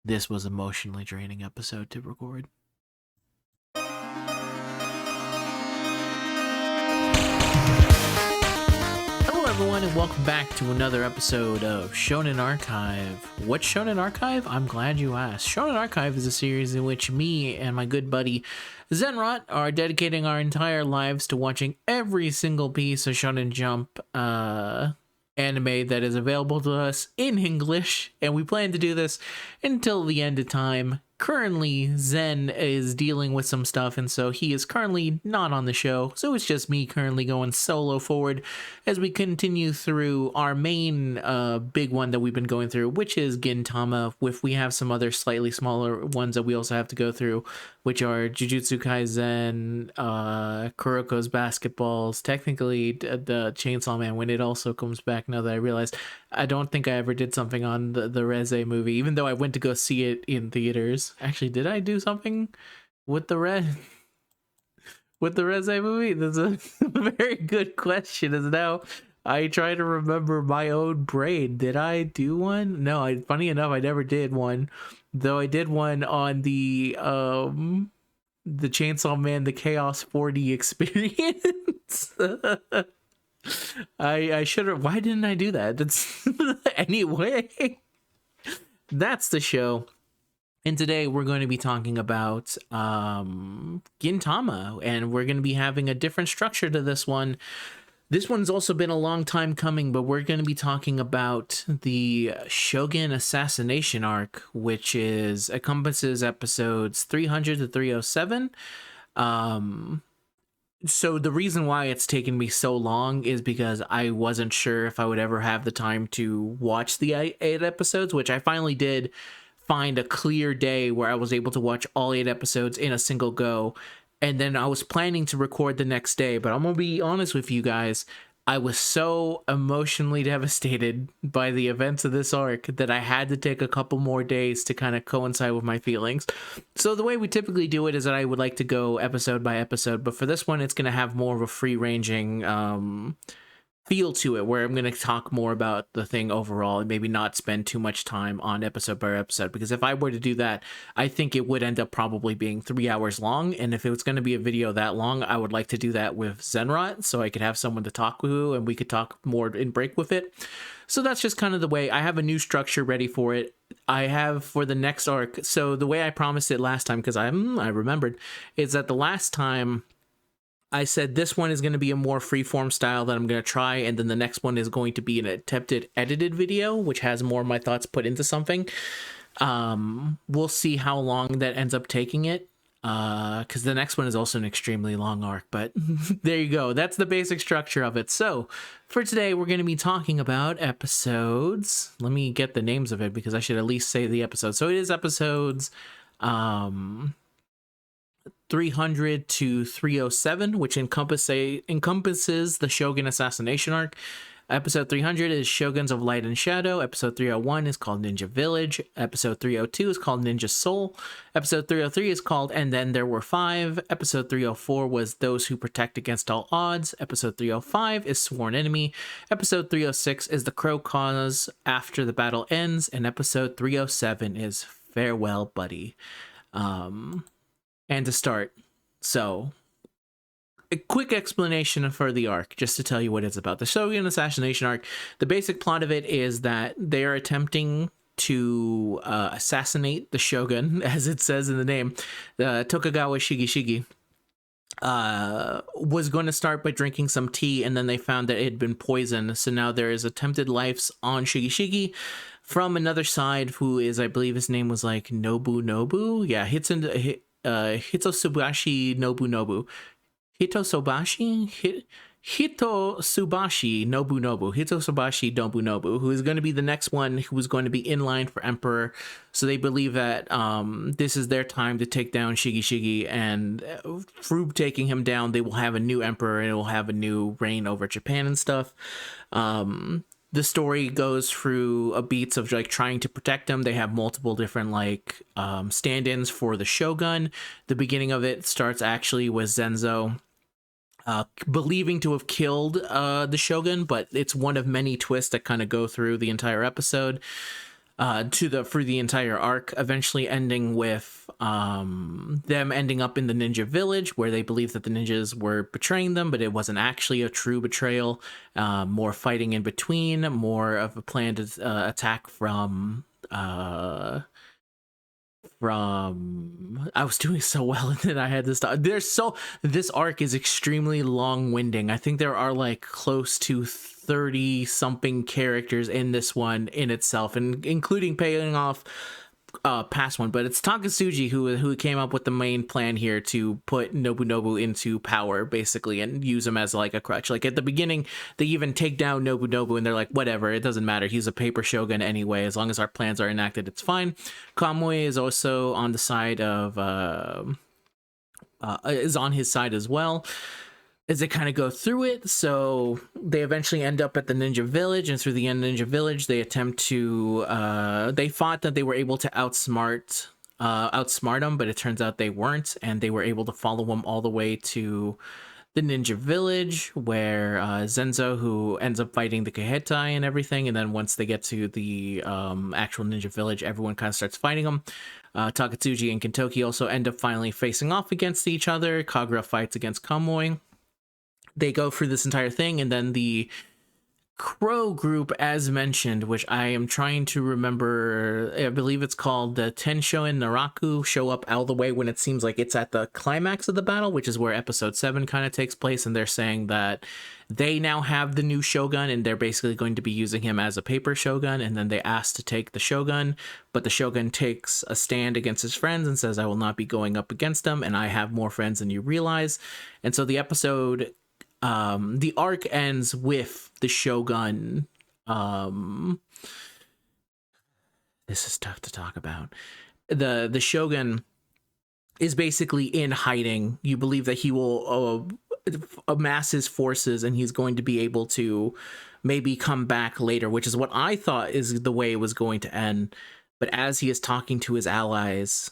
This was emotionally draining episode to record. Hello everyone and welcome back to another episode of Shonen Archive. What's Shonen Archive? I'm glad you asked. Shonen Archive is a series in which me and my good buddy Zenrot are dedicating our entire lives to watching every single piece of Shonen Jump anime that is available to us in English, and we plan to do this until the end of time. Currently, Zen is dealing with some stuff, and so he is currently not on the show, so it's just me currently going solo forward as we continue through our main big one that we've been going through, which is Gintama. We have some other slightly smaller ones that we also have to go through, which are Jujutsu Kaisen, Kuroko's Basketballs, technically the Chainsaw Man when it also comes back, now that I realized. I don't think I ever did something on the Reze movie, even though I went to go see it in theaters. Actually, did I do something with the Reze movie? That's a very good question. As now I try to remember my own brain. Did I do one? No, funny enough, I never did one. Though I did one on the Chainsaw Man, the Chaos 4D experience. I should have. Why didn't I do that? That's anyway. That's the show. And today we're going to be talking about Gintama, and we're going to be having a different structure to this one. This one's also been a long time coming, but we're going to be talking about the Shogun Assassination arc, which encompasses episodes 300 to 307. So the reason why it's taken me so long is because I wasn't sure if I would ever have the time to watch the 8 episodes, which I finally did find a clear day where I was able to watch all 8 episodes in a single go. And then I was planning to record the next day, but I'm going to be honest with you guys. I was so emotionally devastated by the events of this arc that I had to take a couple more days to kind of coincide with my feelings. So the way we typically do it is that I would like to go episode by episode, but for this one, it's going to have more of a free-ranging feel to it, where I'm going to talk more about the thing overall and maybe not spend too much time on episode by episode, because if I were to do that, I think it would end up probably being 3 hours long, and if it was going to be a video that long, I would like to do that with Zenrot, so I could have someone to talk with, and we could talk more in break with it. So that's just kind of the way. I have a new structure ready for it. I have for the next arc, so the way I promised it last time, because I remembered, is that the last time I said this one is going to be a more freeform style that I'm going to try, and then the next one is going to be an attempted edited video, which has more of my thoughts put into something. We'll see how long that ends up taking it, because the next one is also an extremely long arc, but there you go. That's the basic structure of it. So for today, we're going to be talking about episodes. Let me get the names of it, because I should at least say the episodes. So it is episodes 300 to 307, which encompasses the Shogun Assassination arc. Episode 300 is Shoguns of Light and Shadow. Episode 301 is called Ninja Village. Episode 302 is called Ninja Soul. Episode 303 is called And Then There Were Five. Episode 304 was Those Who Protect Against All Odds. Episode 305 is Sworn Enemy. Episode 306 is The Crow Cause After the Battle Ends. And episode 307 is Farewell, Buddy. And to start, so a quick explanation for the arc, just to tell you what it's about. The Shogun Assassination arc, the basic plot of it is that they are attempting to assassinate the Shogun, as it says in the name. Tokugawa Shigeshige was going to start by drinking some tea, and then they found that it had been poisoned. So now there is attempted lives on Shigeshige from another side, who is, I believe his name was like Nobu. Yeah, Hitotsubashi Nobunobu. Hitotsubashi Nobunobu, who is going to be the next one who is going to be in line for emperor. So they believe that this is their time to take down Shigeshige, and through taking him down, they will have a new emperor and it will have a new reign over Japan and stuff. The story goes through beats of like trying to protect them. They have multiple different like stand-ins for the Shogun. The beginning of it starts actually with Zenzo believing to have killed the Shogun, but it's one of many twists that kind of go through the entire episode. for the entire arc, eventually ending with them ending up in the ninja village, where they believe that the ninjas were betraying them, but it wasn't actually a true betrayal. More fighting in between, more of a planned attack from I was doing so well and then I had this this arc is extremely long-winding. I think there are like close to 30 something characters in this one in itself, and including paying off past one. But it's Takasuji who came up with the main plan here to put Nobunobu into power, basically, and use him as like a crutch. Like at the beginning, they even take down Nobunobu and they're like, whatever, it doesn't matter, he's a paper shogun anyway, as long as our plans are enacted, it's fine. Kamui is also on the side of is on his side as well as they kind of go through it. So they eventually end up at the ninja village, and through the end ninja village, they attempt to they thought that they were able to outsmart them, but it turns out they weren't, and they were able to follow them all the way to the ninja village, where Zenzo, who ends up fighting the Kahetai and everything, and then once they get to the actual ninja village, everyone kind of starts fighting them. Takatsuji and Kintoki also end up finally facing off against each other. Kagura fights against Kamui. They go through this entire thing, and then the Crow group, as mentioned, which I am trying to remember, I believe it's called the Tensho and Naraku, show up all the way when it seems like it's at the climax of the battle, which is where episode 7 kind of takes place, and they're saying that they now have the new Shogun, and they're basically going to be using him as a paper Shogun, and then they ask to take the Shogun, but the Shogun takes a stand against his friends and says, I will not be going up against them, and I have more friends than you realize. And so the episode... the arc ends with the Shogun. This is tough to talk about. The Shogun is basically in hiding. You believe that he will amass his forces, and he's going to be able to maybe come back later, which is what I thought is the way it was going to end. But as he is talking to his allies,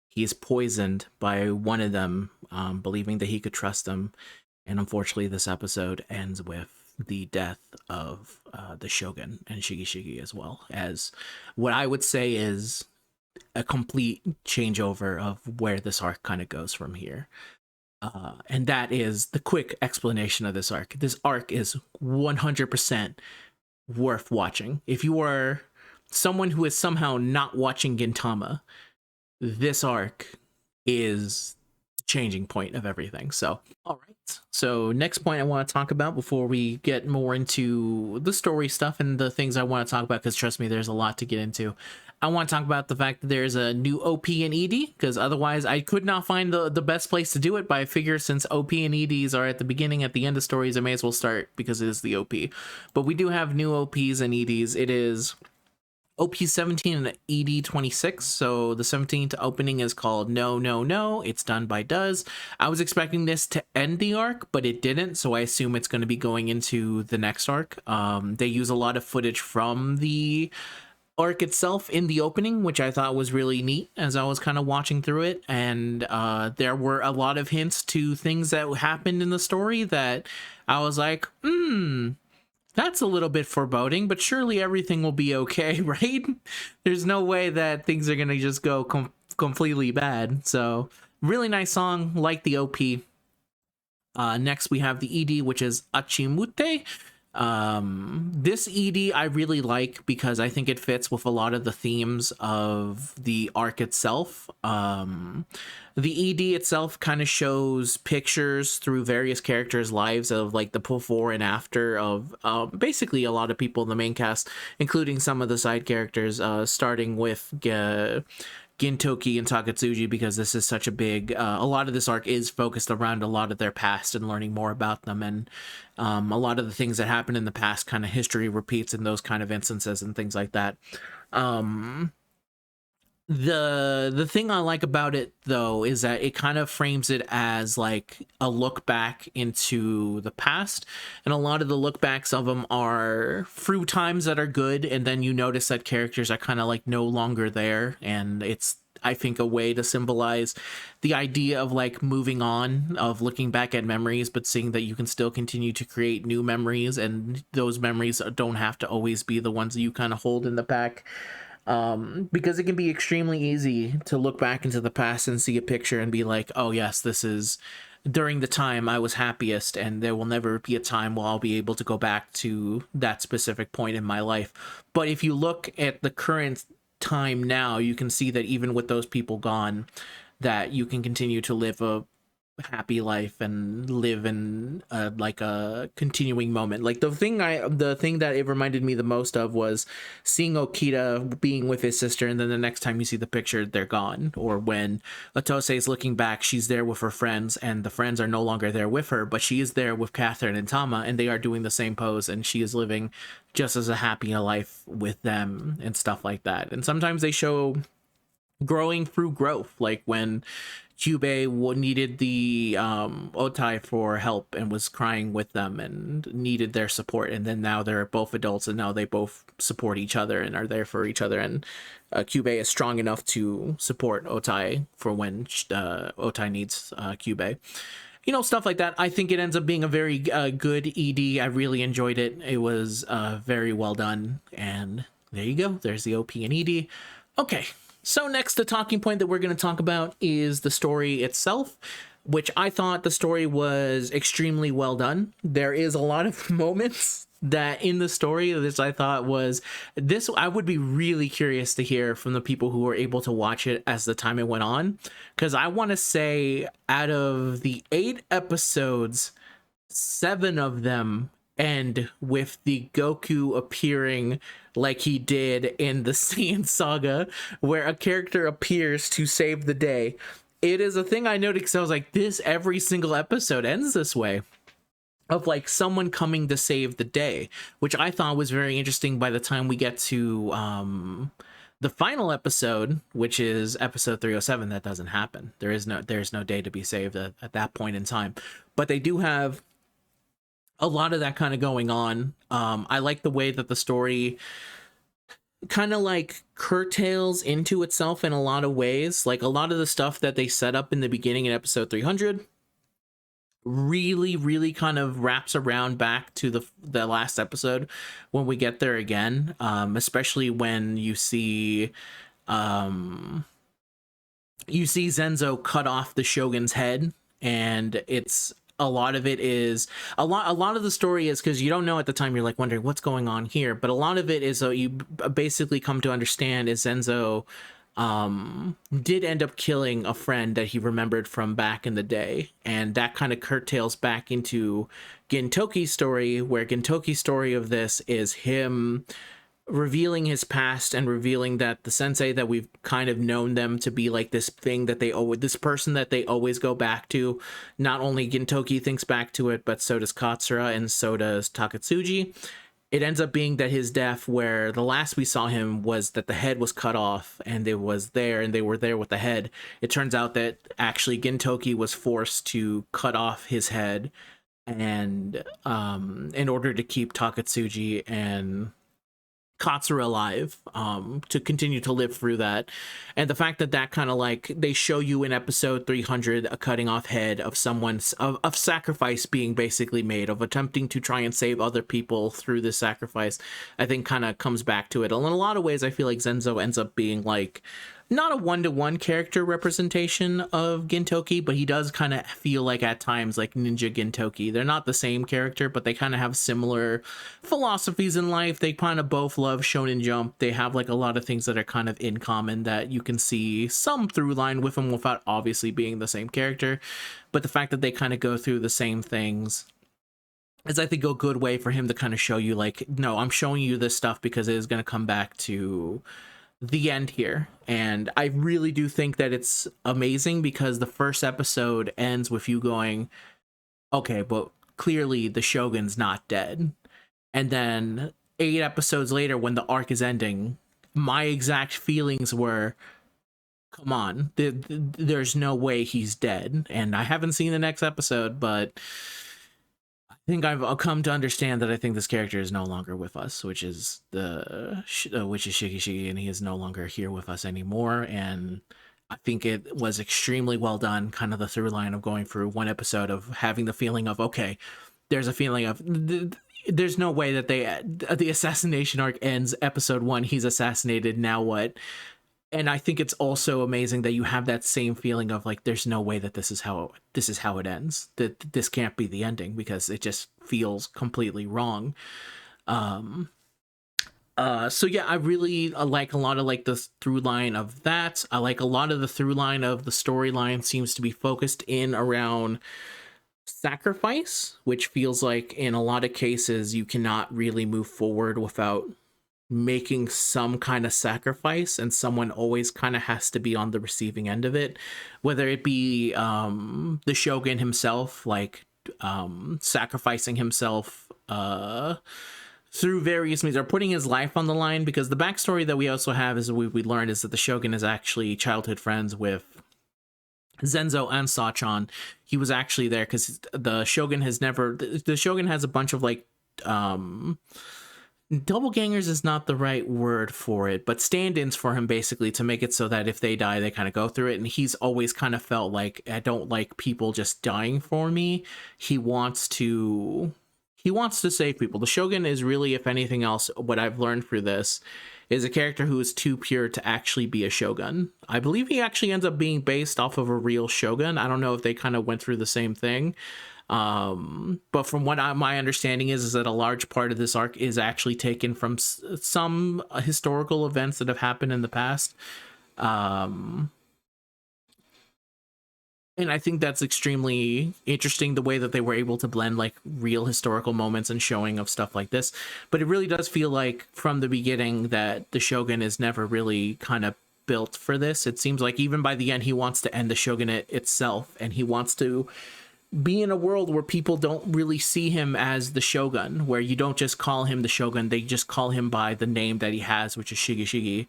he is poisoned by one of them, believing that he could trust them. And unfortunately, this episode ends with the death of the Shogun and Shigi as well, as what I would say is a complete changeover of where this arc kind of goes from here. And that is the quick explanation of this arc. This arc is 100% worth watching. If you are someone who is somehow not watching Gintama, this arc is the changing point of everything. So, all right. So next point I want to talk about before we get more into the story stuff and the things I want to talk about, because trust me, there's a lot to get into. I want to talk about the fact that there's a new OP and ED, because otherwise I could not find the best place to do it. But I figure since OP and EDs are at the beginning, at the end of stories, I may as well start because it is the OP. But we do have new OPs and EDs. It is OP 17 and ED 26. So the 17th opening is called No No No. It's done by Does. I was expecting this to end the arc, but it didn't, so I assume it's going to be going into the next arc. They use a lot of footage from the arc itself in the opening, which I thought was really neat as I was kind of watching through it, and there were a lot of hints to things that happened in the story that I was like, that's a little bit foreboding, but surely everything will be okay, right? There's no way that things are gonna just go completely bad. So really nice song, like the OP. Next we have the ED, which is Achimute. This ED I really like because I think it fits with a lot of the themes of the arc itself. The ED itself kind of shows pictures through various characters' lives of like the before and after of basically a lot of people in the main cast, including some of the side characters, starting with Gintoki and Takatsuji, because this is such a big, a lot of this arc is focused around a lot of their past and learning more about them, and a lot of the things that happened in the past kind of history repeats in those kind of instances and things like that. The thing I like about it though is that it kind of frames it as like a look back into the past, and a lot of the look backs of them are through times that are good, and then you notice that characters are kind of like no longer there, and it's, I think, a way to symbolize the idea of like moving on, of looking back at memories but seeing that you can still continue to create new memories, and those memories don't have to always be the ones that you kind of hold in the back, because it can be extremely easy to look back into the past and see a picture and be like, oh yes, this is during the time I was happiest, and there will never be a time where I'll be able to go back to that specific point in my life. But if you look at the current time now, you can see that even with those people gone, that you can continue to live a happy life and live in like a continuing moment. Like the thing that it reminded me the most of was seeing Okita being with his sister, and then the next time you see the picture, they're gone. Or when Atose is looking back, she's there with her friends, and the friends are no longer there with her, but she is there with Catherine and Tama, and they are doing the same pose, and she is living just as a happy life with them and stuff like that. And sometimes they show growing through growth, like when Kyubey needed the Otai for help and was crying with them and needed their support, and then now they're both adults and now they both support each other and are there for each other, and Kyubey is strong enough to support Otai for when Otai needs Kyubey. You know, stuff like that. I think it ends up being a very good ED. I really enjoyed it. It was very well done, and there you go. There's the OP and ED. Okay. So next, the talking point that we're going to talk about is the story itself, which I thought the story was extremely well done. There is a lot of moments that in the story this I thought was this. I would be really curious to hear from the people who were able to watch it as the time it went on, because I want to say out of the 8 episodes, 7 of them end with the Goku appearing like he did in the Saiyan Saga, where a character appears to save the day. It is a thing I noticed because I was like, this every single episode ends this way, of like someone coming to save the day, which I thought was very interesting. By the time we get to the final episode, which is episode 307, that doesn't happen. There's no day to be saved at that point in time, but they do have a lot of that kind of going on. I like the way that the story kind of like curtails into itself in a lot of ways. Like a lot of the stuff that they set up in the beginning in episode 300 really kind of wraps around back to the last episode when we get there again, especially when you see Zenzo cut off the Shogun's head, and it's a lot of it is a lot of the story is because you don't know at the time, you're like wondering what's going on here, but a lot of it is you basically come to understand is Zenzo did end up killing a friend that he remembered from back in the day, and that kind of curtails back into Gintoki's story, where Gintoki's story of this is him revealing his past and revealing that the sensei that we've kind of known them to be like this thing that they always, this person that they always go back to. Not only Gintoki thinks back to it, but so does Katsura and so does Takatsuji. It ends up being that his death, where the last we saw him was that the head was cut off and it was there and they were there with the head. It turns out that actually Gintoki was forced to cut off his head, and in order to keep Takatsuji and Katsura alive, to continue to live through that. And the fact that that kind of like they show you in episode 300 a cutting off head of someone's of sacrifice being basically made, of attempting to try and save other people through this sacrifice, I think kind of comes back to it. And in a lot of ways I feel like Zenzo ends up being like not a one-to-one character representation of Gintoki, but he does kind of feel like at times like Ninja Gintoki. They're not the same character, but they kind of have similar philosophies in life. They kind of both love Shonen Jump. They have like a lot of things that are kind of in common that you can see some through line with them without obviously being the same character. But the fact that they kind of go through the same things is, I think, a good way for him to kind of show you like, no, I'm showing you this stuff because it is going to come back to the end here. And I really do think that it's amazing because the first episode ends with you going, okay, but clearly the Shogun's not dead. And then 8 episodes later, when the arc is ending, my exact feelings were, come on, there's no way he's dead. And I haven't seen the next episode, but I think I've come to understand that I think this character is no longer with us, which is which is Shiki Shiki, and he is no longer here with us anymore. And I think it was extremely well done, kind of the through line of going through one episode of having the feeling of, okay, there's a feeling of there's no way that the assassination arc ends episode 1, he's assassinated, now what? And I think it's also amazing that you have that same feeling of like, there's no way that this is how it ends, that this can't be the ending, because it just feels completely wrong. So yeah, I really like a lot of like the through line of that. I like a lot of the through line of the storyline seems to be focused in around sacrifice, which feels like in a lot of cases you cannot really move forward without making some kind of sacrifice, and someone always kind of has to be on the receiving end of it, whether it be the shogun himself, like sacrificing himself through various means, or putting his life on the line, because the backstory that we also have is we learned is that the shogun is actually childhood friends with Zenzo and Sachan. He was actually there because the shogun has never, the shogun has a bunch of like doppelgangers is not the right word for it, but stand-ins for him, basically, to make it so that if they die, they kind of go through it. And he's always kind of felt like, I don't like people just dying for me. He wants to save people. The shogun is really, if anything else, what I've learned through this, is a character who is too pure to actually be a shogun. I believe he actually ends up being based off of a real shogun. I don't know if they kind of went through the same thing. But from what my understanding is that a large part of this arc is actually taken from some historical events that have happened in the past. And I think that's extremely interesting, the way that they were able to blend like real historical moments and showing of stuff like this. But it really does feel like from the beginning that the shogun is never really kind of built for this. It seems like even by the end, he wants to end the shogunate itself, and he wants to be in a world where people don't really see him as the shogun, where you don't just call him the shogun, they just call him by the name that he has, which is Shigi Shigi.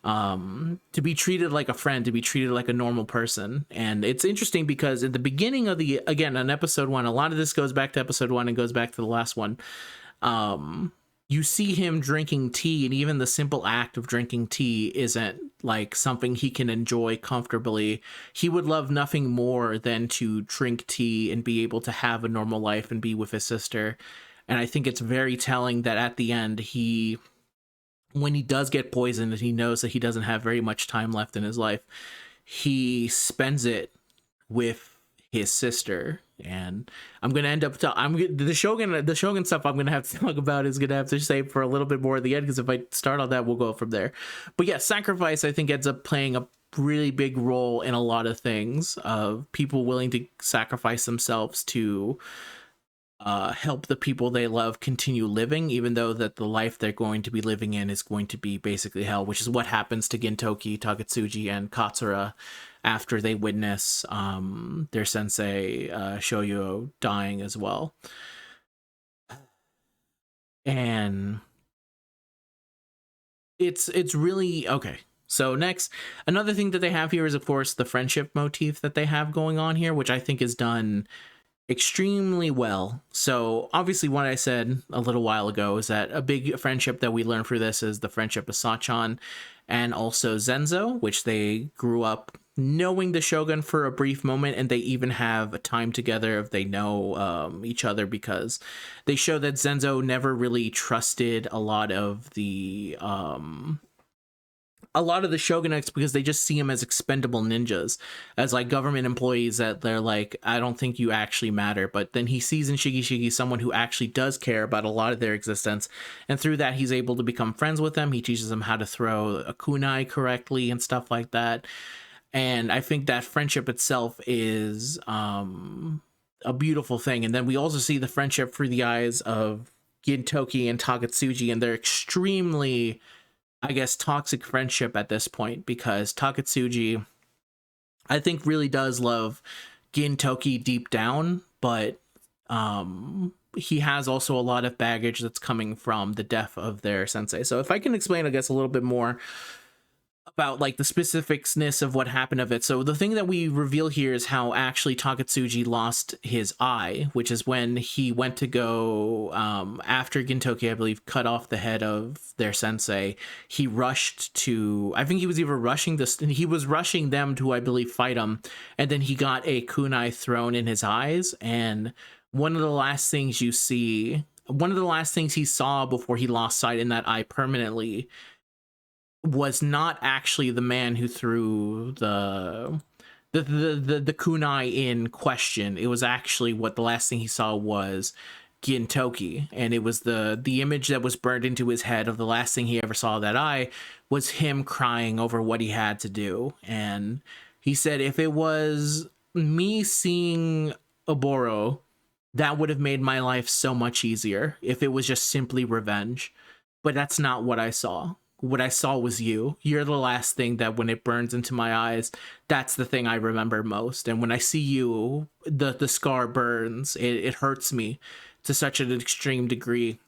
To be treated like a friend, to be treated like a normal person. And it's interesting because at the beginning of again, on episode 1, a lot of this goes back to episode 1 and goes back to the last one. You see him drinking tea, and even the simple act of drinking tea isn't like something he can enjoy comfortably. He would love nothing more than to drink tea and be able to have a normal life and be with his sister. And I think it's very telling that at the end, when he does get poisoned and he knows that he doesn't have very much time left in his life, he spends it with his sister. And I'm gonna end up the shogun stuff I'm gonna have to talk about is gonna have to save for a little bit more at the end, because if I start on that, we'll go from there. But yeah, sacrifice, I think, ends up playing a really big role in a lot of things, of people willing to sacrifice themselves to help the people they love continue living, even though that the life they're going to be living in is going to be basically hell, which is what happens to Gintoki, Takatsuji, and Katsura after they witness their sensei Shoyo dying as well. And it's really okay. So next, another thing that they have here is, of course, the friendship motif that they have going on here, which I think is done extremely well. So obviously what I said a little while ago is that a big friendship that we learned through this is the friendship of Sachan and also Zenzo, which they grew up knowing the shogun for a brief moment, and they even have a time together if they know each other, because they show that Zenzo never really trusted a lot of the shogunates, because they just see him as expendable ninjas, as like government employees that they're like, I don't think you actually matter. But then he sees in Shigi Shigi someone who actually does care about a lot of their existence, and through that he's able to become friends with them. He teaches them how to throw a kunai correctly and stuff like that. And I think that friendship itself is a beautiful thing. And then we also see the friendship through the eyes of Gintoki and Takatsuji, and they're extremely, I guess, toxic friendship at this point, because Takatsuji, I think, really does love Gintoki deep down, but he has also a lot of baggage that's coming from the death of their sensei. So if I can explain, I guess, a little bit more, about like the specificsness of what happened of it. So the thing that we reveal here is how actually Takatsuji lost his eye, which is when he went to go after Gintoki, I believe, cut off the head of their sensei. He rushed to, I think he was either rushing this, he was rushing them to, I believe, fight him, and then he got a kunai thrown in his eyes. And one of the last things you see, one of the last things he saw before he lost sight in that eye permanently, was not actually the man who threw the kunai in question. It was actually, what the last thing he saw was Gintoki, and it was the image that was burned into his head of the last thing he ever saw of that eye was him crying over what he had to do. And he said, if it was me seeing Oboro, that would have made my life so much easier if it was just simply revenge. But that's not what I saw. What I saw was you. You're the last thing that, when it burns into my eyes, that's the thing I remember most. And when I see you, the scar burns. It hurts me to such an extreme degree,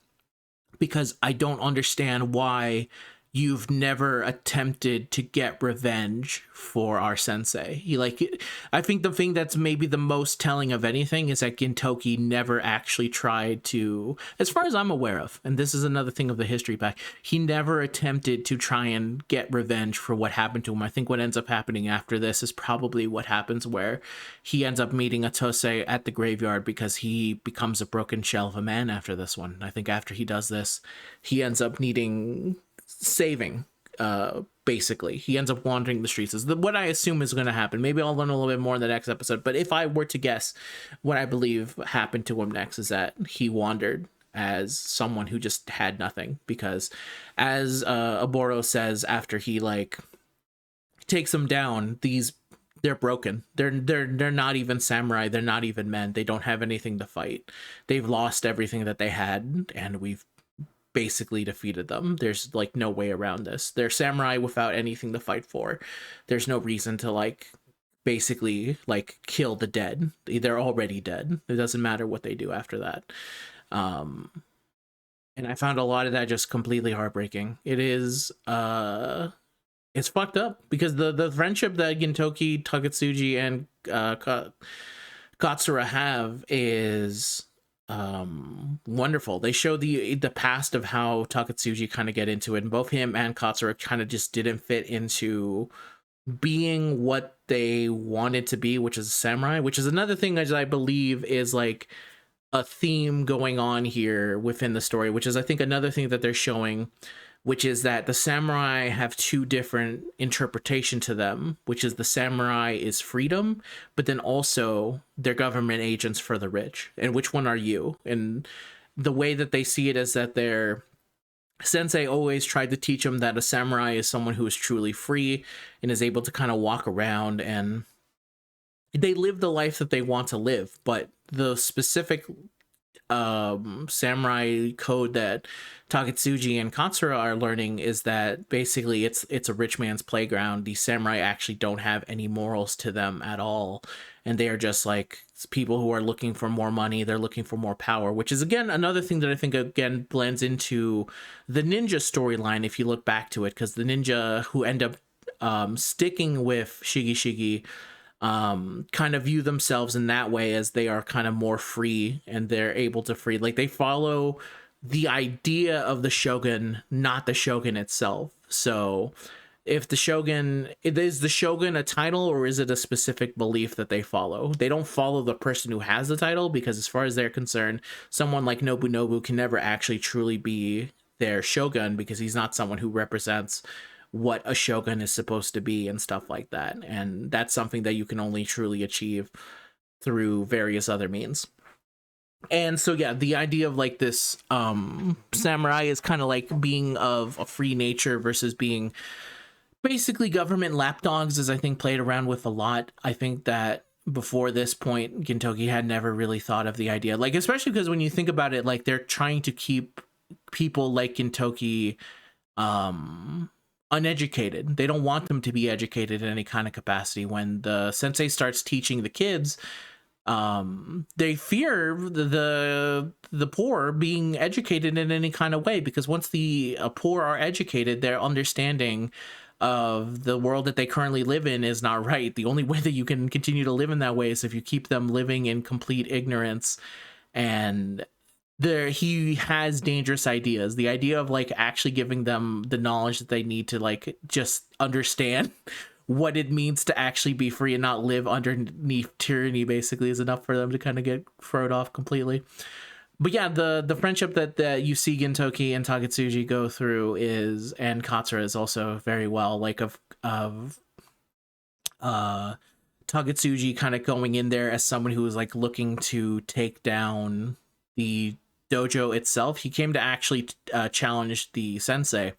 because I don't understand why you've never attempted to get revenge for our sensei. I think the thing that's maybe the most telling of anything is that Gintoki never actually tried to, as far as I'm aware of, and this is another thing of the history back, he never attempted to try and get revenge for what happened to him. I think what ends up happening after this is probably what happens, where he ends up meeting Atose at the graveyard, because he becomes a broken shell of a man after this one. I think after he does this, he ends up needing saving. Basically, he ends up wandering the streets, is what I assume is going to happen. Maybe I'll learn a little bit more in the next episode, but if I were to guess, what I believe happened to him next is that he wandered as someone who just had nothing, because as Oboro says after he takes them down, they're broken. They're not even samurai. They're not even men. They don't have anything to fight. They've lost everything that they had, and we've basically defeated them. There's no way around this. They're samurai without anything to fight for. There's no reason to basically kill the dead. They're already dead. It doesn't matter what they do after that. And I found a lot of that just completely heartbreaking. It is it's fucked up, because the friendship that Gintoki, Takatsuji, and Katsura have is wonderful. They show the past of how Takatsuji kind of get into it, and both him and Katsura kind of just didn't fit into being what they wanted to be, which is a samurai, which is another thing that I believe is a theme going on here within the story, which is, I think, another thing that they're showing, which is that the samurai have two different interpretation to them, which is the samurai is freedom, but then also they're government agents for the rich. And which one are you? And the way that they see it is that their sensei always tried to teach them that a samurai is someone who is truly free and is able to kind of walk around, and they live the life that they want to live. But the specific samurai code that Takatsuji and Katsura are learning is that basically it's a rich man's playground. These samurai actually don't have any morals to them at all, and they are just people who are looking for more money. They're looking for more power, which is again another thing that I think again blends into the ninja storyline if you look back to it, because the ninja who end up sticking with Shigi kind of view themselves in that way, as they are kind of more free, and they're able to free, they follow the idea of the shogun, not the shogun itself. So if the shogun, is the shogun a title, or is it a specific belief that they follow? They don't follow the person who has the title, because as far as they're concerned, someone like Nobunobu can never actually truly be their shogun, because he's not someone who represents what a shogun is supposed to be and stuff like that. And that's something that you can only truly achieve through various other means. And so yeah, the idea of this samurai is kind of being of a free nature versus being basically government lapdogs, is I think played around with a lot. I think that before this point, Gintoki had never really thought of the idea, especially because when you think about it, they're trying to keep people like Gintoki uneducated. They don't want them to be educated in any kind of capacity. When the sensei starts teaching the kids, they fear the poor being educated in any kind of way, because once the poor are educated, their understanding of the world that they currently live in is not right. The only way that you can continue to live in that way is if you keep them living in complete ignorance. And there, he has dangerous ideas. The idea of like actually giving them the knowledge that they need to like just understand what it means to actually be free and not live underneath tyranny basically is enough for them to kind of get thrown off completely. But yeah, the friendship that you see Gintoki and Taketsuji go through is, and Katsura is also very well, like of Taketsuji kind of going in there as someone who was like looking to take down the dojo itself. He came to actually challenge the sensei,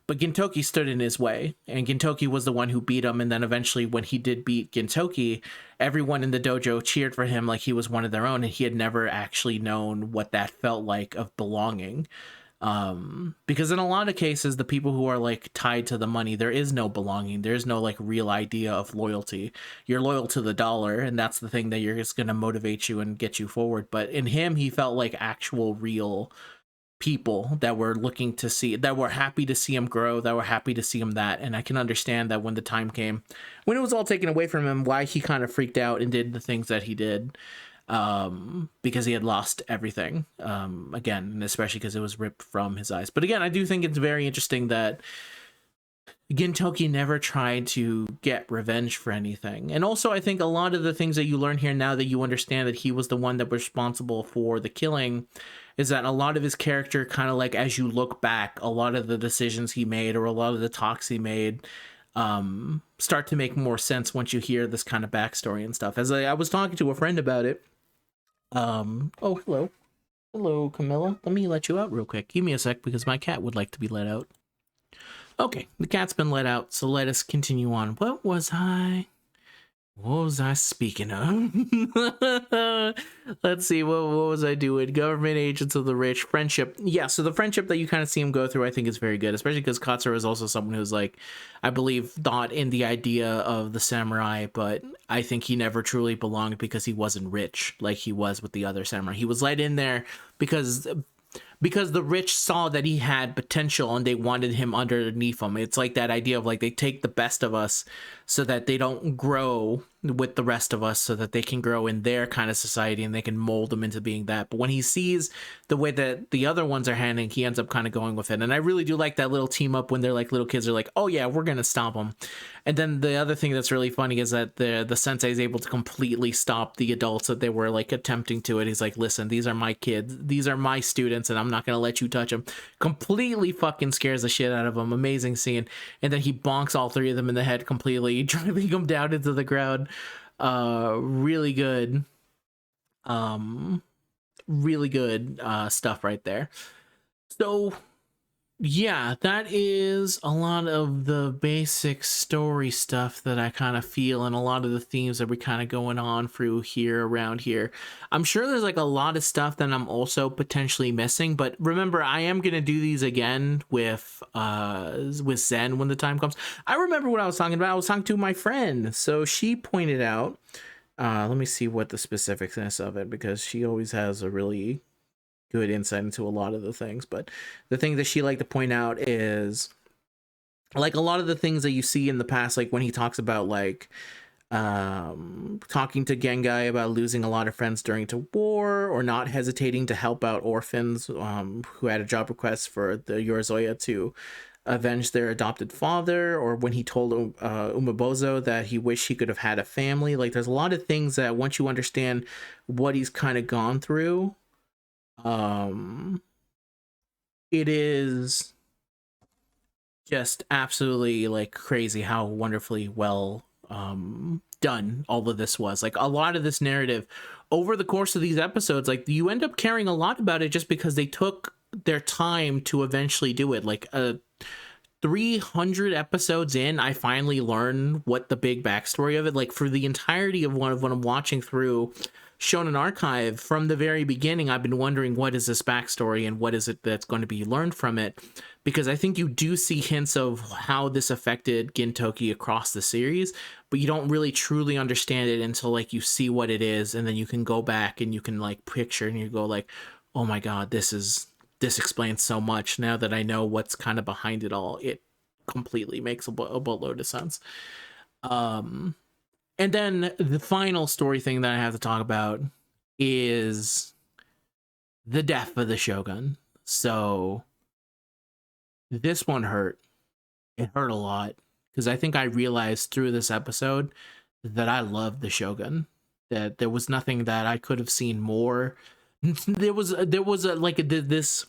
but Gintoki stood in his way, and Gintoki was the one who beat him. And then eventually when he did beat Gintoki, everyone in the dojo cheered for him like he was one of their own, and he had never actually known what that felt like of belonging. Because in a lot of cases, the people who are like tied to the money, there is no belonging. There's no like real idea of loyalty. You're loyal to the dollar, and that's the thing that you're just going to motivate you and get you forward. But in him, he felt like actual real people that were looking to see, that were happy to see him grow, that were happy to see him that. And I can understand that when the time came, when it was all taken away from him, why he kind of freaked out and did the things that he did. Because he had lost everything, again, and especially because it was ripped from his eyes. But again, I do think it's very interesting that Gintoki never tried to get revenge for anything. And also, I think a lot of the things that you learn here now that you understand that he was the one that was responsible for the killing is that a lot of his character kind of like, as you look back, a lot of the decisions he made or a lot of the talks he made start to make more sense once you hear this kind of backstory and stuff. As I was talking to a friend about it, oh, hello Camilla, let me let you out real quick. Give me a sec because my cat would like to be let out. Okay, the cat's been let out, so let us continue on. What was I speaking of? Let's see, what was I doing? Government agents of the rich, friendship. Yeah, so the friendship that you kind of see him go through, I think is very good, especially because Katsura is also someone who's like, I believe, thought in the idea of the samurai, but I think he never truly belonged because he wasn't rich like he was with the other samurai. He was let in there because the rich saw that he had potential and they wanted him underneath them. It's like that idea of like they take the best of us so that they don't grow with the rest of us, so that they can grow in their kind of society and they can mold them into being that. But when he sees the way that the other ones are handling, he ends up kind of going with it. And I really do like that little team up when they're like little kids are like, oh yeah, we're gonna stop them. And then the other thing that's really funny is that the sensei is able to completely stop the adults that they were like attempting to it. He's like, listen, these are my kids, these are my students, and I'm not gonna let you touch them. Completely fucking scares the shit out of them. Amazing scene. And then he bonks all three of them in the head completely, driving them down into the ground. Really good stuff right there. So yeah, that is a lot of the basic story stuff that I kind of feel, and a lot of the themes that we're kind of going on through here around here. I'm sure there's like a lot of stuff that I'm also potentially missing, but remember, I am going to do these again with Zen when the time comes. I remember what I was talking about. I was talking to my friend, so she pointed out, let me see what the specificness of it, because she always has a really good insight into a lot of the things. But the thing that she liked to point out is like a lot of the things that you see in the past, like when he talks about like talking to Gengai about losing a lot of friends during the war, or not hesitating to help out orphans who had a job request for the Yorizoya to avenge their adopted father, or when he told Umebozo that he wished he could have had a family. Like there's a lot of things that once you understand what he's kind of gone through, it is just absolutely like crazy how wonderfully well done all of this was. Like a lot of this narrative over the course of these episodes, like you end up caring a lot about it just because they took their time to eventually do it. Like 300 episodes in, I finally learn what the big backstory of it. Like for the entirety of when I'm watching through Shonen Archive, from the very beginning, I've been wondering what is this backstory and what is it that's going to be learned from it, because I think you do see hints of how this affected Gintoki across the series, but you don't really truly understand it until like you see what it is, and then you can go back and you can like picture and you go like, oh my god, this explains so much now that I know what's kind of behind it all. It completely makes a boatload of sense. Um, and then the final story thing that I have to talk about is the death of the Shogun. So this one hurt. It hurt a lot because I think I realized through this episode that I loved the Shogun. That there was nothing that I could have seen more. There was like this.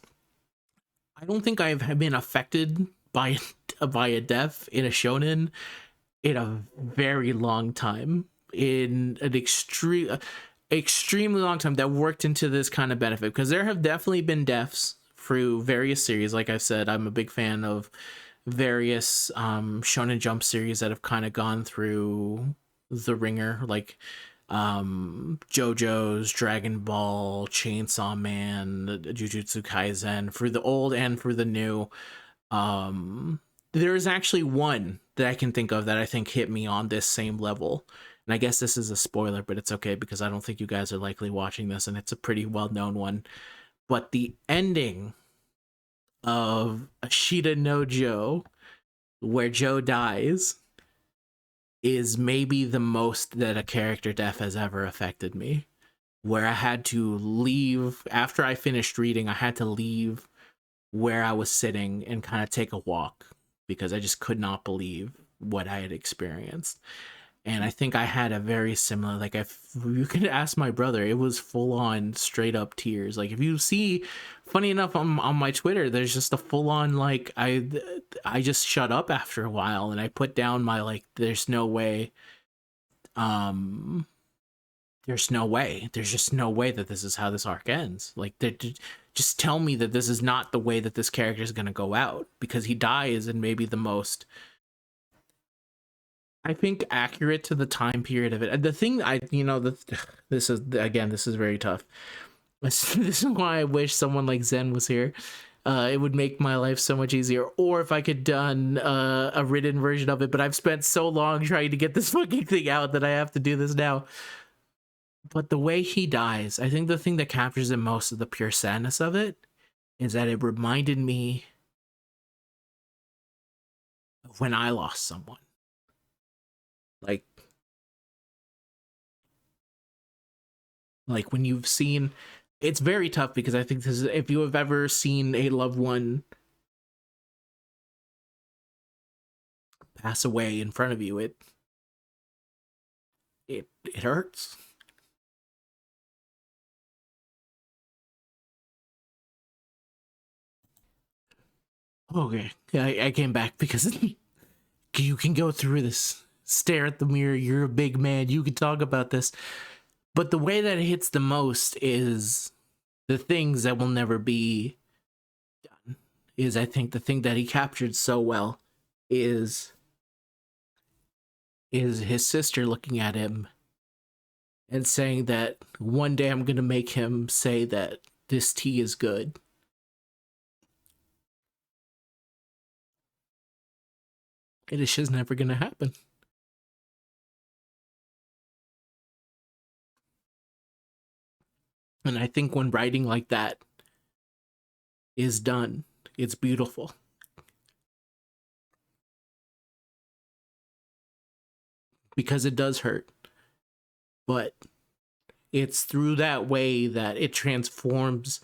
I don't think I've been affected by a death in a shonen in a very long time. In an extremely long time that worked into this kind of benefit, because there have definitely been deaths through various series. Like I said, I'm a big fan of various Shonen Jump series that have kind of gone through the ringer, like JoJo's, Dragon Ball, Chainsaw Man, Jujutsu Kaisen, for the old and for the new. There is actually one that I can think of that I think hit me on this same level. And I guess this is a spoiler, but it's okay because I don't think you guys are likely watching this, and it's a pretty well-known one. But the ending of Ashita no Joe, where Joe dies, is maybe the most that a character death has ever affected me. Where I had to leave, after I finished reading, I had to leave where I was sitting and kind of take a walk because I just could not believe what I had experienced. And I think I had a very similar, like, if you could ask my brother, it was full on straight up tears. Like, if you see, funny enough, on my Twitter, there's just a full on, like, I just shut up after a while and I put down my, like, there's no way, there's no way, there's just no way that this is how this arc ends. Like, just tell me that this is not the way that this character is going to go out, because he dies in maybe the most, I think, accurate to the time period of it. The thing this is very tough. This is why I wish someone like Zen was here. It would make my life so much easier. Or if I could done a written version of it, but I've spent so long trying to get this fucking thing out that I have to do this now. But the way he dies, I think the thing that captures it most of the pure sadness of it is that it reminded me of when I lost someone. Like when you've seen, it's very tough because I think this is, if you have ever seen a loved one pass away in front of you, it hurts. Okay, I came back because you can go through this, stare at the mirror, you're a big man, you can talk about this. But the way that it hits the most is the things that will never be done. Is, I think, the thing that he captured so well is his sister looking at him and saying that one day I'm going to make him say that this tea is good. And it's just never going to happen. And I think when writing like that is done, it's beautiful. Because it does hurt. But it's through that way that it transforms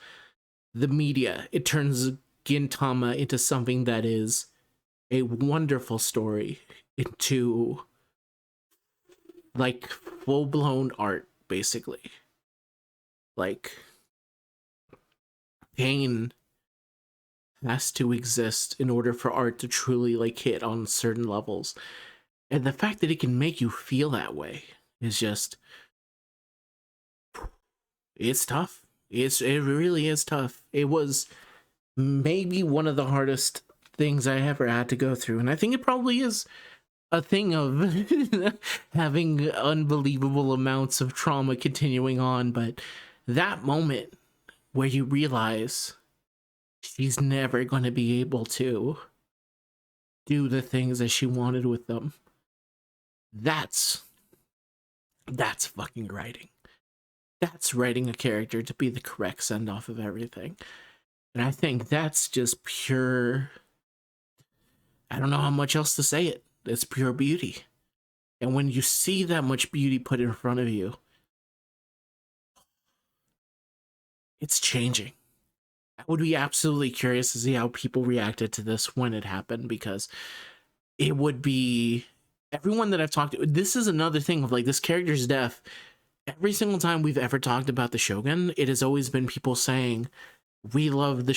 the media. It turns Gintama into something that is a wonderful story, into like full-blown art, basically. Like, pain has to exist in order for art to truly like hit on certain levels. And the fact that it can make you feel that way is just, it's tough. It really is tough. It was maybe one of the hardest things I ever had to go through. And I think it probably is a thing of having unbelievable amounts of trauma continuing on. But that moment where you realize she's never going to be able to do the things that she wanted with them, that's fucking writing. That's writing a character to be the correct send-off of everything. And I think that's just pure, I don't know how much else to say it. It's pure beauty. And when you see that much beauty put in front of you, it's changing. I would be absolutely curious to see how people reacted to this when it happened, because it would be everyone that I've talked to. This is another thing of like this character's death. Every single time we've ever talked about the Shogun, it has always been people saying, "We love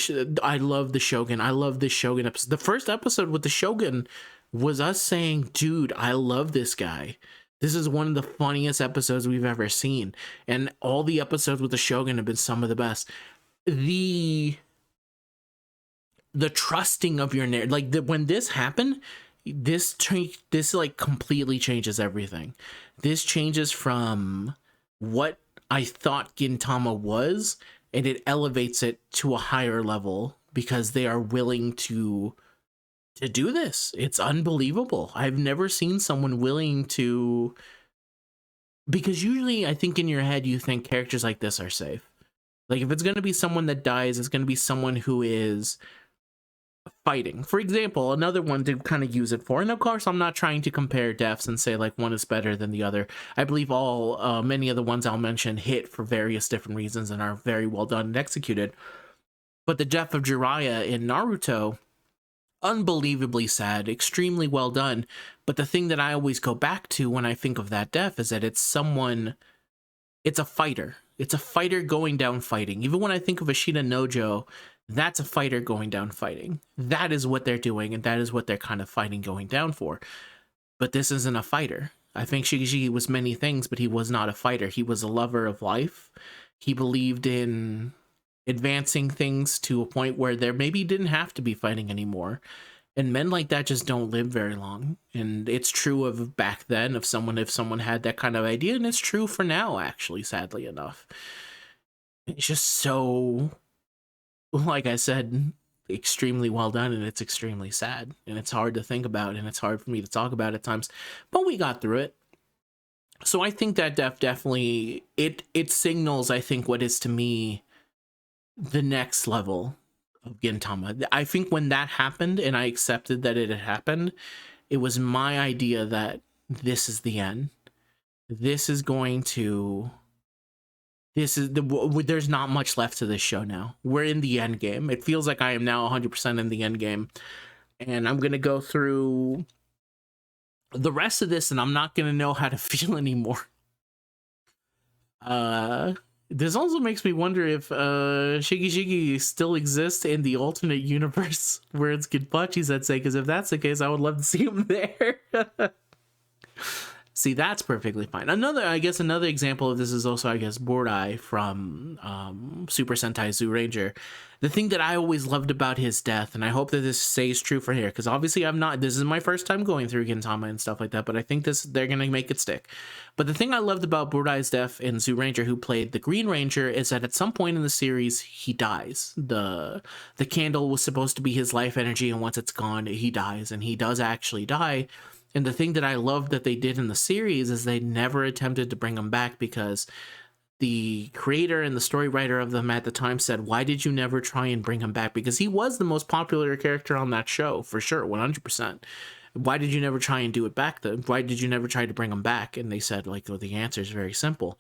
I love the Shogun. I love this Shogun episode." The first episode with the Shogun was us saying, "Dude, I love this guy. This is one of the funniest episodes we've ever seen." And all the episodes with the Shogun have been some of the best. The trusting of your narrative, like when this happened, this like completely changes everything. This changes from what I thought Gintama was, and it elevates it to a higher level because they are willing to do this. It's unbelievable. I've never seen someone willing to, because usually I think in your head you think characters like this are safe. Like if it's going to be someone that dies, it's going to be someone who is fighting. For example, another one to kind of use it for, and of course I'm not trying to compare deaths and say like one is better than the other. I believe many of the ones I'll mention hit for various different reasons and are very well done and executed. But the death of Jiraiya in Naruto, unbelievably sad, extremely well done. But the thing that I always go back to when I think of that death is that it's a fighter. It's a fighter going down fighting. Even when I think of Ashita Nojo, that's a fighter going down fighting. That is what they're doing, and that is what they're kind of fighting going down for. But this isn't a fighter. I think Shigeshigi was many things, but he was not a fighter. He was a lover of life. He believed in advancing things to a point where there maybe didn't have to be fighting anymore. And men like that just don't live very long. And it's true of back then, if someone had that kind of idea, and it's true for now, actually, sadly enough. It's just so, like I said, extremely well done, and it's extremely sad, and it's hard to think about, and it's hard for me to talk about at times, but we got through it. So I think that definitely it signals, I think, what is to me the next level of Gintama. I think when that happened and I accepted that it had happened, it was my idea that this is the end. There's not much left to this show now. We're in the end game. It feels like I am now 100% in the end game. And I'm going to go through the rest of this, and I'm not going to know how to feel anymore. This also makes me wonder if Shigeshigi still exists in the alternate universe where it's Ginpachi Sensei, because if that's the case, I would love to see him there. See, that's perfectly fine. Another example of this is also, Bordai from Super Sentai Zyuranger. The thing that I always loved about his death, and I hope that this stays true for here, because obviously this is my first time going through Gintama and stuff like that, but I think they're going to make it stick. But the thing I loved about Bordai's death in Zyuranger, who played the Green Ranger, is that at some point in the series, he dies. The candle was supposed to be his life energy, and once it's gone, he dies, and he does actually die. And the thing that I love that they did in the series is they never attempted to bring him back, because the creator and the story writer of them at the time said, why did you never try and bring him back? Because he was the most popular character on that show, for sure, 100%. Why did you never try and do it back then? Why did you never try to bring him back? And they said, like, well, the answer is very simple.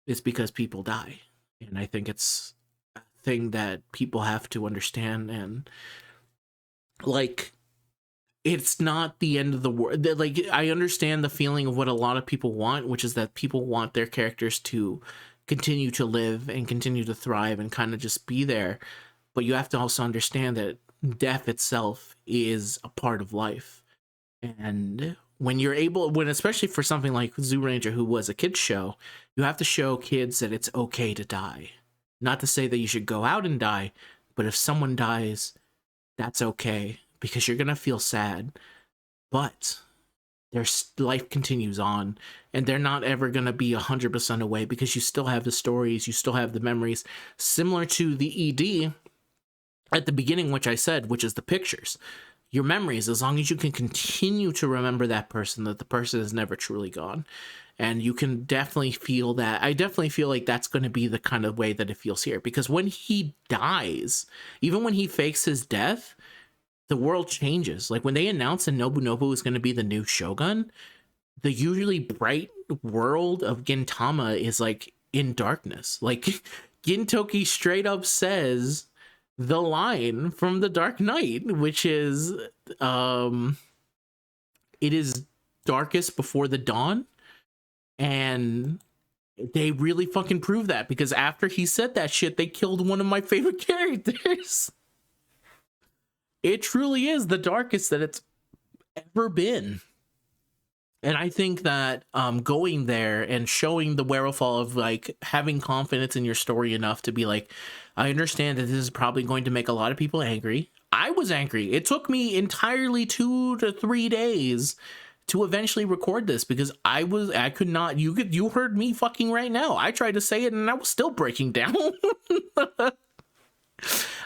It's because people die. And I think it's a thing that people have to understand. And, like, it's not the end of the world. Like, I understand the feeling of what a lot of people want, which is that people want their characters to continue to live and continue to thrive and kind of just be there. But you have to also understand that death itself is a part of life. And when especially for something like Zyuranger, who was a kid's show, you have to show kids that it's okay to die. Not to say that you should go out and die, but if someone dies, that's okay, because you're going to feel sad, but their life continues on, and they're not ever going to be 100% away, because you still have the stories, you still have the memories, similar to the ED at the beginning, which I said, which is the pictures. Your memories, as long as you can continue to remember that person, that the person is never truly gone. And you can definitely feel that. I definitely feel like that's going to be the kind of way that it feels here, because when he dies, even when he fakes his death, the world changes. Like when they announced that Nobunobu is going to be the new Shogun, the usually bright world of Gintama is like in darkness. Like Gintoki straight up says the line from The Dark Knight, which is it is darkest before the dawn. And they really fucking prove that, because after he said that shit, they killed one of my favorite characters. It truly is the darkest that it's ever been. And I think that going there and showing the wherewithal of like having confidence in your story enough to be like, I understand that this is probably going to make a lot of people angry. I was angry. It took me entirely 2 to 3 days to eventually record this, because I could not, you heard me fucking right now. I tried to say it and I was still breaking down.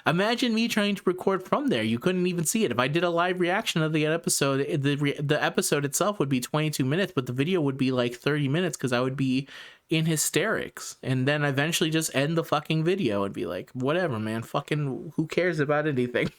Imagine me trying to record from there. You couldn't even see it. If I did a live reaction of the episode, the episode itself would be 22 minutes, but the video would be like 30 minutes because I would be in hysterics, and then eventually just end the fucking video and be like, whatever, man, fucking who cares about anything?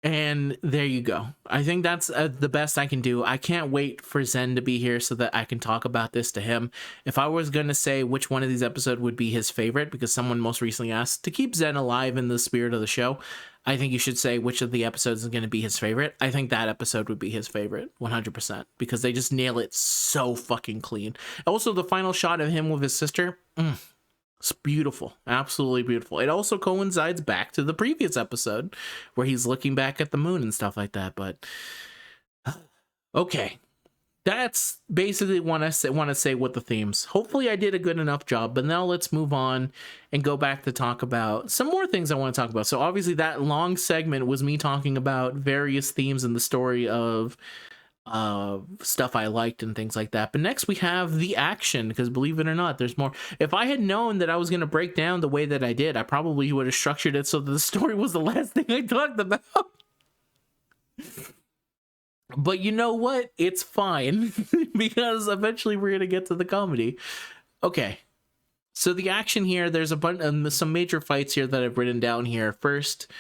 And there you go. I think that's the best I can do. I can't wait for Zen to be here so that I can talk about this to him. If I was going to say which one of these episodes would be his favorite, because someone most recently asked to keep Zen alive in the spirit of the show, I think you should say which of the episodes is going to be his favorite. I think that episode would be his favorite, 100%, because they just nail it so fucking clean. Also, the final shot of him with his sister, it's beautiful, absolutely beautiful. It also coincides back to the previous episode where he's looking back at the moon and stuff like that. But okay, that's basically what I want to say with the themes. Hopefully I did a good enough job, but now let's move on and go back to talk about some more things I want to talk about. So obviously that long segment was me talking about various themes in the story of stuff I liked and things like that. But next we have the action, because believe it or not, there's more. If I had known that I was going to break down the way that I did, I probably would have structured it so that the story was the last thing I talked about. But you know what? It's fine, because eventually we're going to get to the comedy. Okay. So the action here, there's a bunch of some major fights here that I've written down here. First,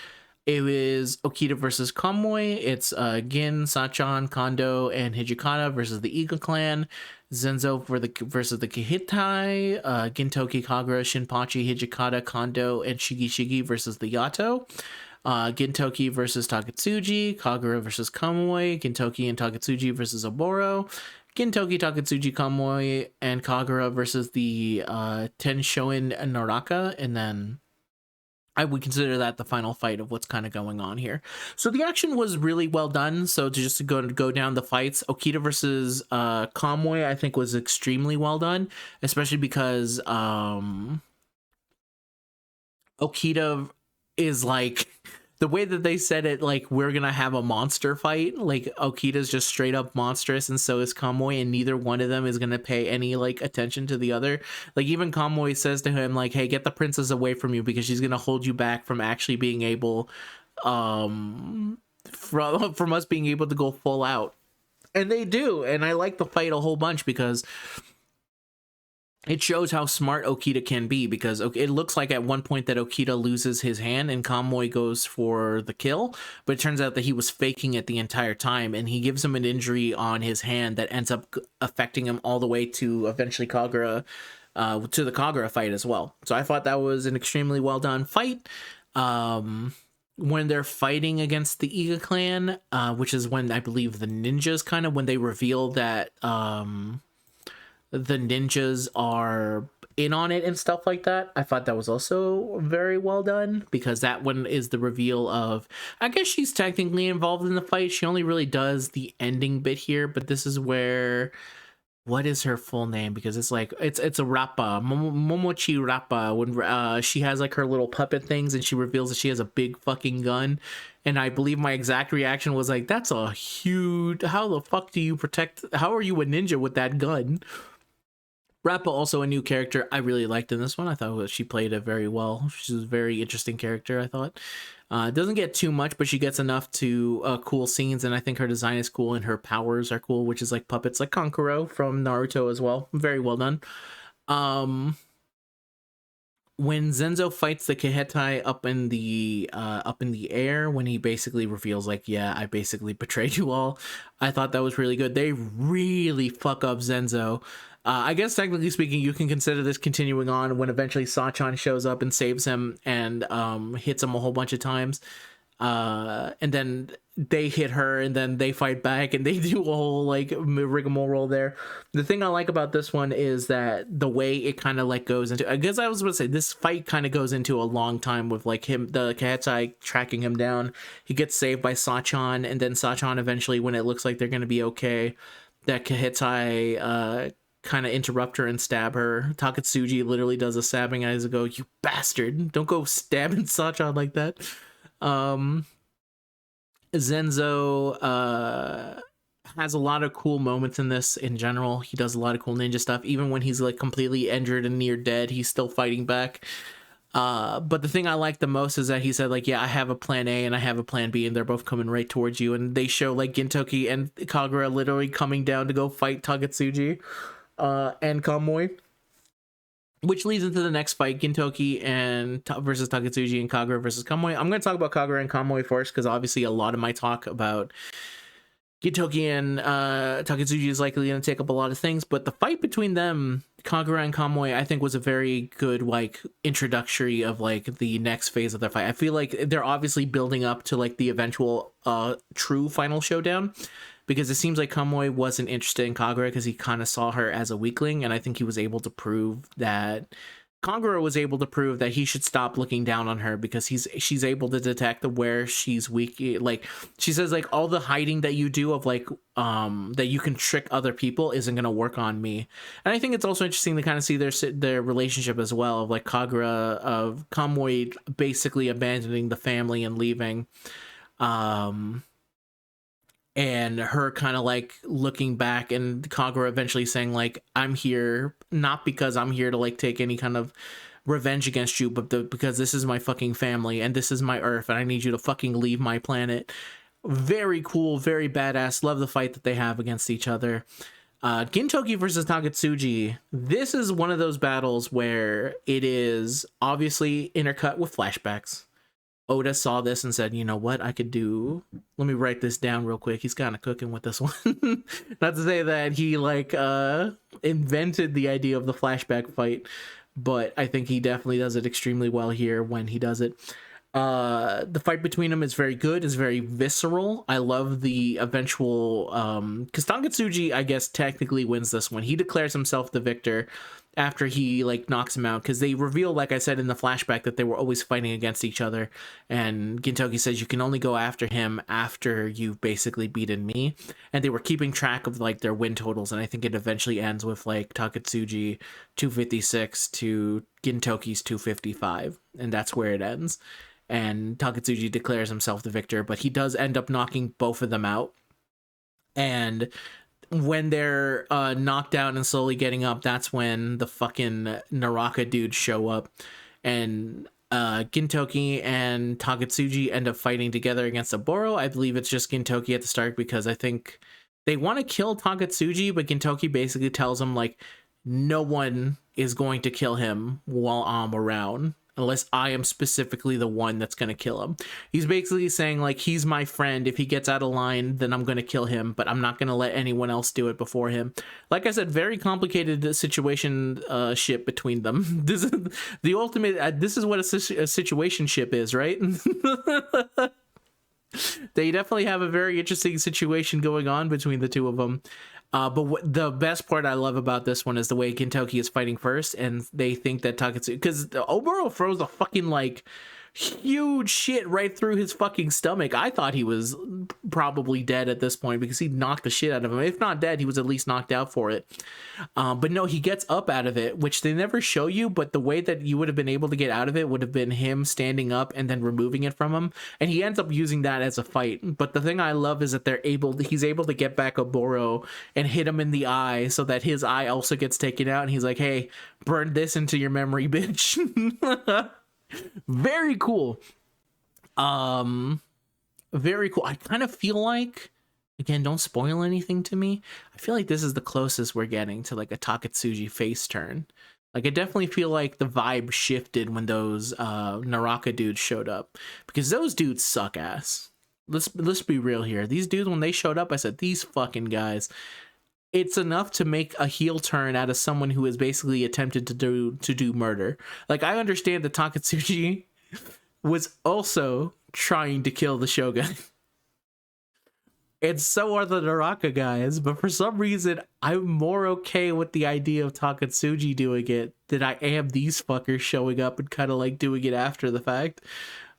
it was Okita versus Kamui. It's Gin, Sachan, Kondo, and Hijikata versus the Iga clan. Zenzo versus the Kihitai. Gintoki, Kagura, Shinpachi, Hijikata, Kondo, and Shigi versus the Yato. Gintoki versus Takatsuji. Kagura versus Kamui. Gintoki and Takatsuji versus Oboro. Gintoki, Takatsuji, Kamui, and Kagura versus the Tenshoin Naraka. And then I would consider that the final fight of what's kind of going on here. So the action was really well done. So to go down the fights, Okita versus Kamui, I think was extremely well done, especially because Okita is like, the way that they said it, like, we're gonna have a monster fight. Like, Okita's just straight up monstrous, and so is Kamui, and neither one of them is gonna pay any like attention to the other. Like, even Kamui says to him, like, hey, get the princess away from you, because she's gonna hold you back from actually being able from us being able to go full out. And they do, and I like the fight a whole bunch, because it shows how smart Okita can be, because it looks like at one point that Okita loses his hand and Kamui goes for the kill, but it turns out that he was faking it the entire time, and he gives him an injury on his hand that ends up affecting him all the way to eventually Kagura, to the Kagura fight as well. So I thought that was an extremely well done fight. When they're fighting against the Iga clan, which is when I believe the ninjas kind of, when they reveal that the ninjas are in on it and stuff like that, I thought that was also very well done, because that one is the reveal of, I guess she's technically involved in the fight. She only really does the ending bit here, but this is where, what is her full name? Because it's like, it's a Rappa, Momochi Rappa, when she has like her little puppet things and she reveals that she has a big fucking gun. And I believe my exact reaction was like, that's a huge, how the fuck do you protect, how are you a ninja with that gun? Rappa, also a new character I really liked in this one. I thought she played it very well. She's a very interesting character, I thought. Doesn't get too much, but she gets enough to cool scenes, and I think her design is cool and her powers are cool, which is like puppets, like Kankuro from Naruto as well. Very well done. when Zenzo fights the Kahetai up in the air, when he basically reveals like, yeah, I basically betrayed you all, I thought that was really good. They really fuck up Zenzo. I guess technically speaking, you can consider this continuing on when eventually Sachan shows up and saves him and hits him a whole bunch of times. And then they hit her and then they fight back and they do a whole like rigmarole there. The thing I like about this one is that the way it kind of like goes into, I guess I was going to say this fight kind of goes into a long time with like the Kahetai tracking him down. He gets saved by Sachan, and then Sachan eventually, when it looks like they're going to be okay, that Kahetai kind of interrupt her and stab her. Takatsuji literally does a stabbing as I go, you bastard, don't go stabbing Sachan like that. Zenzo has a lot of cool moments in this in general. He does a lot of cool ninja stuff. Even when he's like completely injured and near dead, he's still fighting back. But the thing I like the most is that he said like, yeah, I have a plan A and I have a plan B, and they're both coming right towards you. And they show like Gintoki and Kagura literally coming down to go fight Takatsuji and Kamui. Which leads into the next fight, Gintoki and versus Takatsuji and Kagura versus Kamui. I'm going to talk about Kagura and Kamui first, because obviously a lot of my talk about Gintoki and Takatsuji is likely going to take up a lot of things. But the fight between them, Kagura and Kamui, I think was a very good like introductory of like the next phase of their fight. I feel like they're obviously building up to like the eventual true final showdown, because it seems like Kamui wasn't interested in Kagura because he kind of saw her as a weakling, and I think he was able to prove that Kagura was able to prove that he should stop looking down on her, because she's able to detect where she's weak. Like she says, like all the hiding that you do of like that you can trick other people isn't gonna work on me. And I think it's also interesting to kind of see their relationship as well, of like Kagura of Kamui basically abandoning the family and leaving. And her kind of like looking back, and Kagura eventually saying like, I'm here not because I'm here to like take any kind of revenge against you, but because this is my fucking family and this is my earth and I need you to fucking leave my planet. Very cool, very badass. Love the fight that they have against each other. Gintoki versus Takatsuji. This is one of those battles where it is obviously intercut with flashbacks. Oda saw this and said, you know what I could do? Let me write this down real quick. He's kind of cooking with this one. Not to say that he like invented the idea of the flashback fight, but I think he definitely does it extremely well here when he does it. The fight between them is very good, is very visceral. I love the eventual because Takatsuji, I guess, technically wins this one. He declares himself the victor after he like knocks him out, because they reveal, like I said in the flashback, that they were always fighting against each other, and Gintoki says you can only go after him after you've basically beaten me, and they were keeping track of like their win totals, and I think it eventually ends with like Takatsuji 256 to Gintoki's 255, and that's where it ends. And Takatsuji declares himself the victor, but he does end up knocking both of them out. And when they're knocked out and slowly getting up, that's when the fucking Naraka dudes show up. And Gintoki and Takatsuji end up fighting together against Oboro. I believe it's just Gintoki at the start, because I think they want to kill Takatsuji, but Gintoki basically tells him, like, no one is going to kill him while I'm around, unless I am specifically the one that's going to kill him. He's basically saying, like, he's my friend. If he gets out of line, then I'm going to kill him, but I'm not going to let anyone else do it before him. Like I said, very complicated situation ship between them. This is the ultimate, this is what a situation ship is, right? They definitely have a very interesting situation going on between the two of them. But the best part I love about this one is the way Gintoki is fighting first, and they think that Takatsuji, because Oboro throws a fucking like huge shit right through his fucking stomach. I thought he was probably dead at this point, because he knocked the shit out of him. If not dead, he was at least knocked out for it. But no, he gets up out of it, which they never show you, but the way that you would have been able to get out of it would have been him standing up and then removing it from him, and he ends up using that as a fight. But the thing I love is that he's able to get back Oboro and hit him in the eye, so that his eye also gets taken out, and he's like, hey, burn this into your memory, bitch. Very cool. Very cool. I kind of feel like, again, don't spoil anything to me, I feel like this is the closest we're getting to like a Takatsuji face turn. Like, I definitely feel like the vibe shifted when those Naraka dudes showed up, because those dudes suck ass. Let's be real here. These dudes, when they showed up, I said, these fucking guys. It's enough to make a heel turn out of someone who has basically attempted to do murder. Like, I understand that Takatsuchi was also trying to kill the Shogun. And so are the Naraka guys, but for some reason, I'm more okay with the idea of Takatsuji doing it than I am these fuckers showing up and kind of like doing it after the fact.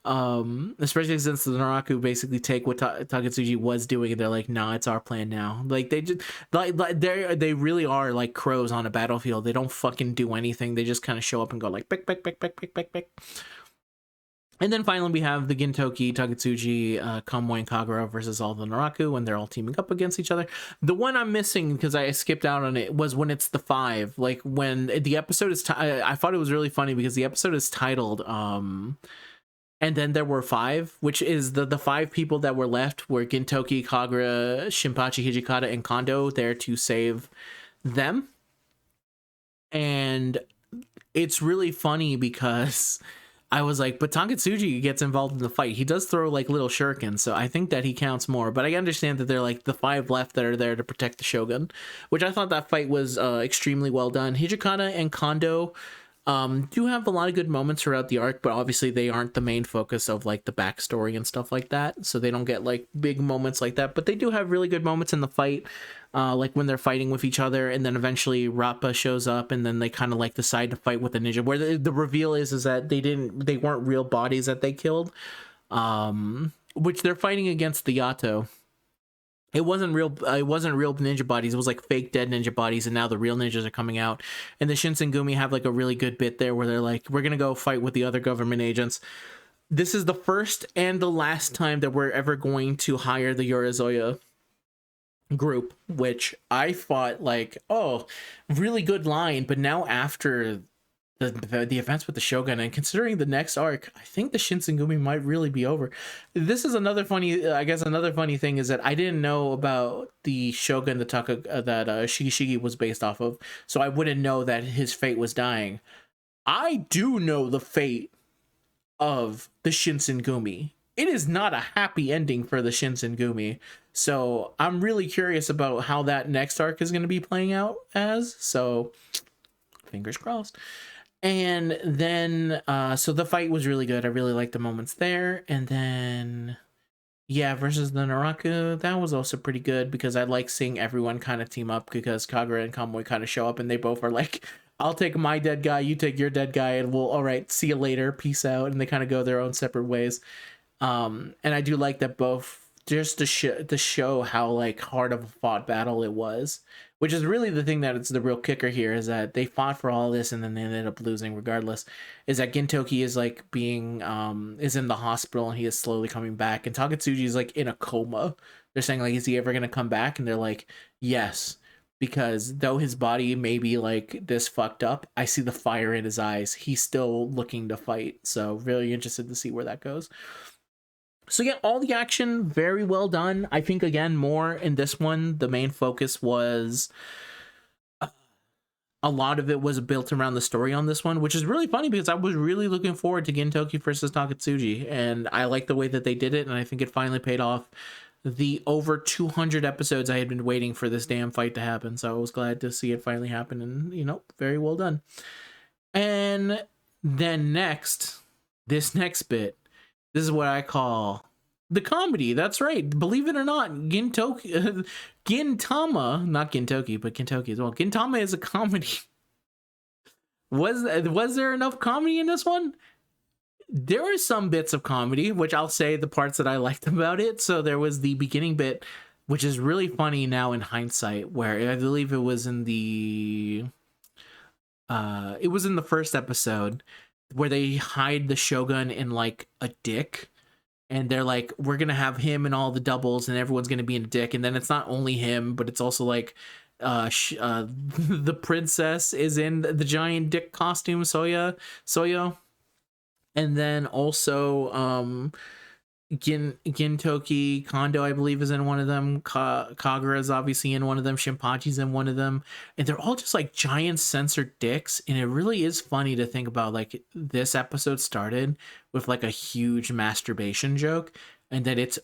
Especially since the Naraku basically take what Takatsuji was doing and they're like, nah, it's our plan now. Like, they just like they really are like crows on a battlefield. They don't fucking do anything. They just kind of show up and go like, pick, pick, pick, pick, pick, pick, pick. And then finally, we have the Gintoki, Takatsuji, Kamui, and Kagura versus all the Naraku when they're all teaming up against each other. The one I'm missing, because I skipped out on it, was when it's the 5. Like, when the episode is... I thought it was really funny because the episode is titled... and then there were 5, which is the 5 people that were left were Gintoki, Kagura, Shinpachi, Hijikata, and Kondo there to save them. And it's really funny because... I was like, but Takatsuji gets involved in the fight. He does throw like little shurikens, so I think that he counts more. But I understand that they're like the 5 left that are there to protect the Shogun, which I thought that fight was extremely well done. Hijikata and Kondo do have a lot of good moments throughout the arc, but obviously they aren't the main focus of like the backstory and stuff like that. So they don't get like big moments like that, but they do have really good moments in the fight. Like when they're fighting with each other, and then eventually Rappa shows up, and then they kind of like decide to fight with the ninja. Where the reveal is that they weren't real bodies that they killed, which they're fighting against the Yato. It wasn't real ninja bodies. It was like fake dead ninja bodies, and now the real ninjas are coming out. And the Shinsengumi have like a really good bit there where they're like, we're gonna go fight with the other government agents. This is the first and the last time that we're ever going to hire the Yorizoya group, which I thought like, oh, really good line. But now after the events with the Shogun, and considering the next arc, I think the Shinsengumi might really be over. This is another funny thing is that I didn't know about the Shogun that Shigishigi was based off of, so I wouldn't know that his fate was dying. I do know the fate of the Shinsengumi. It is not a happy ending for the Shinsengumi. So I'm really curious about how that next arc is going to be playing out as. So fingers crossed. And then, so the fight was really good. I really liked the moments there. And then, yeah, versus the Naraku, that was also pretty good because I like seeing everyone kind of team up, because Kagura and Kamui kind of show up and they both are like, I'll take my dead guy, you take your dead guy, and we'll, all right, see you later, peace out. And they kind of go their own separate ways. And I do like that both, just to show how like hard of a fought battle it was, which is really the thing that it's the real kicker here, is that they fought for all this and then they ended up losing regardless. Is that Gintoki is like being is in the hospital and he is slowly coming back, and Takatsuji is like in a coma. They're saying like, is he ever gonna come back? And they're like, yes, because though his body may be like this fucked up, I see the fire in his eyes. He's still looking to fight. So really interested to see where that goes. So yeah, all the action, very well done. I think, again, more in this one, the main focus was... a lot of it was built around the story on this one, which is really funny because I was really looking forward to Gintoki versus Takatsuji, and I like the way that they did it, and I think it finally paid off. The over 200 episodes I had been waiting for this damn fight to happen, so I was glad to see it finally happen, and, you know, very well done. And then this next bit, this is what I call the comedy. That's right. Believe it or not, Gintama, not Gintoki, but Gintoki as well. Gintama is a comedy. Was there enough comedy in this one? There were some bits of comedy, which I'll say the parts that I liked about it. So there was the beginning bit, which is really funny now in hindsight, where I believe it was in the first episode, where they hide the Shogun in like a dick, and they're like, we're gonna have him and all the doubles and everyone's gonna be in a dick, and then it's not only him, but it's also like the princess is in the giant dick costume, Soyo, and then also Gintoki, Kondo, I believe, is in one of them. Kagura is obviously in one of them. Shinpachi's in one of them, and they're all just like giant censored dicks. And it really is funny to think about. Like this episode started with like a huge masturbation joke, and then it's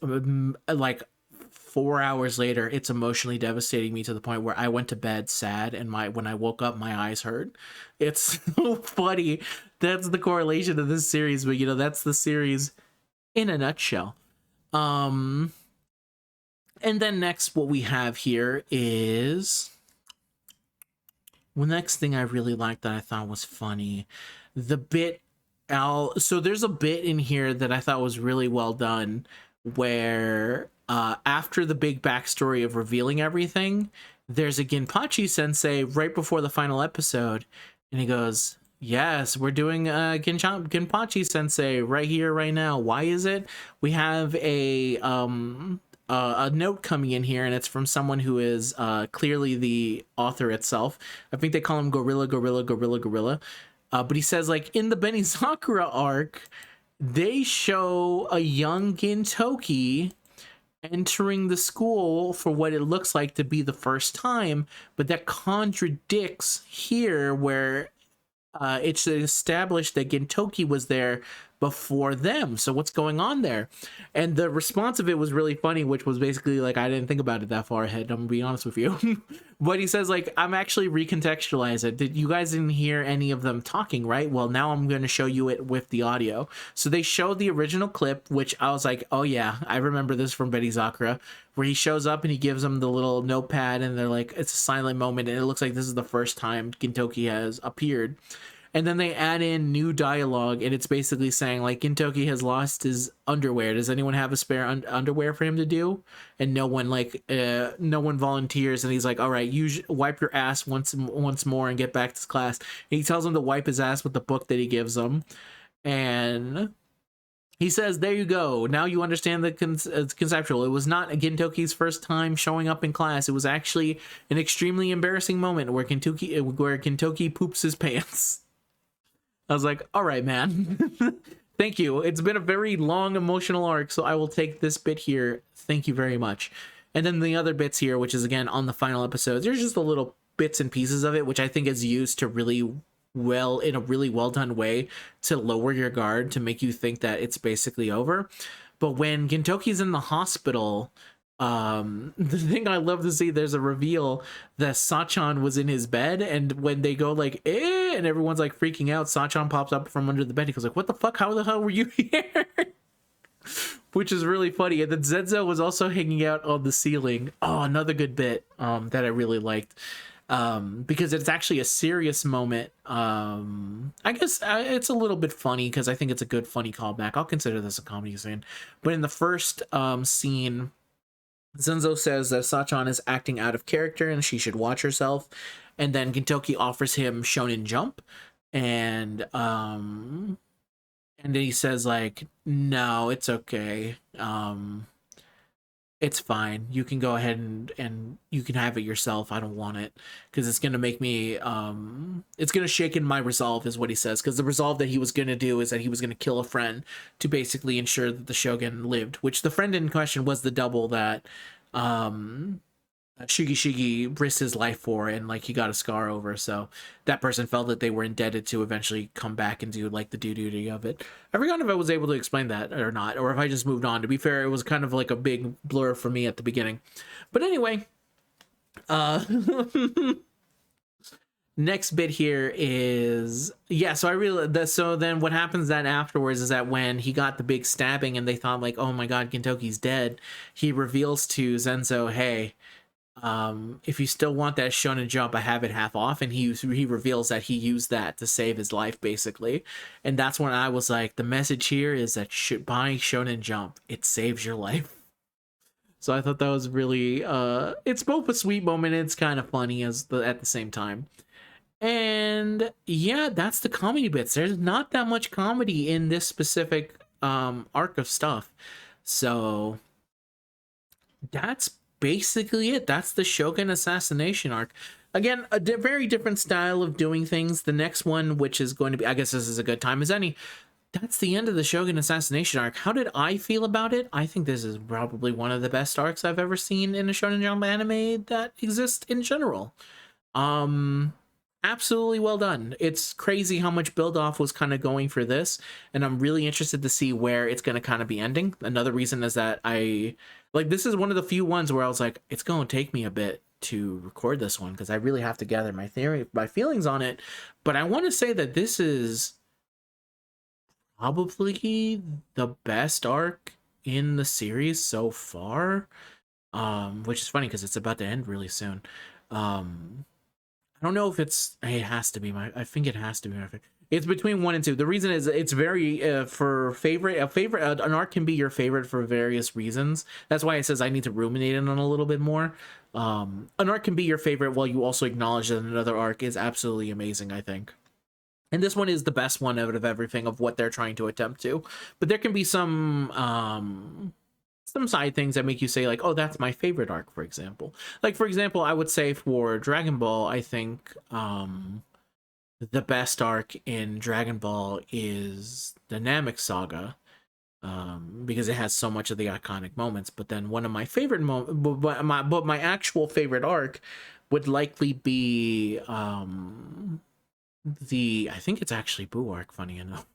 like 4 hours later, it's emotionally devastating me to the point where I went to bed sad, and when I woke up, my eyes hurt. It's so funny. That's the correlation of this series, but that's the series in a nutshell. And then next, what we have here is the next thing I really liked that I thought was funny. The bit so there's a bit in here that I thought was really well done, where after the big backstory of revealing everything, there's a Ginpachi sensei right before the final episode, and he goes, yes, we're doing Ginpachi sensei right here, right now. Why is it? We have a note coming in here, and it's from someone who is clearly the author itself. I think they call him Gorilla. But he says, like, in the Benizakura arc, they show a young Gintoki entering the school for what it looks like to be the first time, but that contradicts here, where it's established that Gintoki was there before them. So what's going on there? And the response of it was really funny, which was basically like, I didn't think about it that far ahead, I'm gonna be honest with you. But he says, like, I'm actually recontextualize it. You guys didn't hear any of them talking, right? Well, now I'm going to show you it with the audio. So they showed the original clip, which I was like, oh yeah, I remember this from Benizakura, where he shows up and he gives them the little notepad, and they're like, it's a silent moment, and it looks like this is the first time Gintoki has appeared. And then they add in new dialogue, and it's basically saying, like, Gintoki has lost his underwear. Does anyone have a spare underwear for him to do? And no one volunteers. And he's like, all right, wipe your ass once more and get back to class. And he tells him to wipe his ass with the book that he gives him. And he says, there you go. Now you understand the conceptual. It was not Gintoki's first time showing up in class. It was actually an extremely embarrassing moment where Gintoki poops his pants. I was like, all right, man. Thank you. It's been a very long emotional arc, so I will take this bit here. Thank you very much. And then the other bits here, which is, again, on the final episodes, there's just the little bits and pieces of it, which I think is used to really well, in a really well done way, to lower your guard, to make you think that it's basically over. But when Gintoki's in the hospital, the thing I love to see, there's a reveal that Sachan was in his bed, and when they go like, eh, and everyone's like freaking out, Sachan pops up from under the bed. He goes like, what the fuck? How the hell were you here? Which is really funny. And then Zenzo was also hanging out on the ceiling. Oh, another good bit that I really liked. Because it's actually a serious moment. I guess it's a little bit funny because I think it's a good funny callback. I'll consider this a comedy scene. But in the first scene, Zenzo says that Sachan is acting out of character and she should watch herself. And then Gintoki offers him Shonen Jump. And then he says, like, no, it's okay. It's fine. You can go ahead and you can have it yourself. I don't want it because it's going to make me, it's going to shake in my resolve, is what he says. Because the resolve that he was going to do is that he was going to kill a friend to basically ensure that the Shogun lived, which the friend in question was the double that Shigi risked his life for, and like he got a scar over. So that person felt that they were indebted to eventually come back and do like the duty of it. I forgot if I was able to explain that or not, or if I just moved on. To be fair, it was kind of like a big blur for me at the beginning. But anyway, next bit here is, yeah, so I really, so then what happens then afterwards is that when he got the big stabbing and they thought like, oh my god, Gintoki's dead, he reveals to Zenzo, hey, if you still want that Shonen Jump, I have it half off. And he reveals that he used that to save his life, basically. And that's when I was like, the message here is that buying Shonen Jump, it saves your life. So I thought that was really, it's both a sweet moment and it's kind of funny at the same time. And yeah, that's the comedy bits. There's not that much comedy in this specific arc of stuff. So that's basically it. That's the Shogun Assassination arc. Again, very different style of doing things. The next one, which is going to be, I guess this is a good time as any, that's the end of the Shogun Assassination arc. How did I feel about it? I think this is probably one of the best arcs I've ever seen in a Shonen Jump anime that exists in general. Um, Absolutely well done. It's crazy how much build off was kind of going for this, and I'm really interested to see where it's going to kind of be ending. Another reason is that I like this is one of the few ones where I was like, it's going to take me a bit to record this one because I really have to gather my feelings on it. But I want to say that this is probably the best arc in the series so far. Which is funny because it's about to end really soon. I don't know if it has to be I think it has to be my favorite. It's between 1 and 2. The reason is it's very for favorite an arc can be your favorite for various reasons. That's why it says I need to ruminate on a little bit more. An arc can be your favorite while you also acknowledge that another arc is absolutely amazing, I think. And this one is the best one out of everything of what they're trying to attempt to. But there can be some side things that make you say like, oh, that's my favorite arc, for example. Like, for example, I would say for Dragon Ball, I think the best arc in Dragon Ball is the Namek Saga, because it has so much of the iconic moments. But then one of my favorite but my actual favorite arc would likely be I think it's actually Buu arc, funny enough.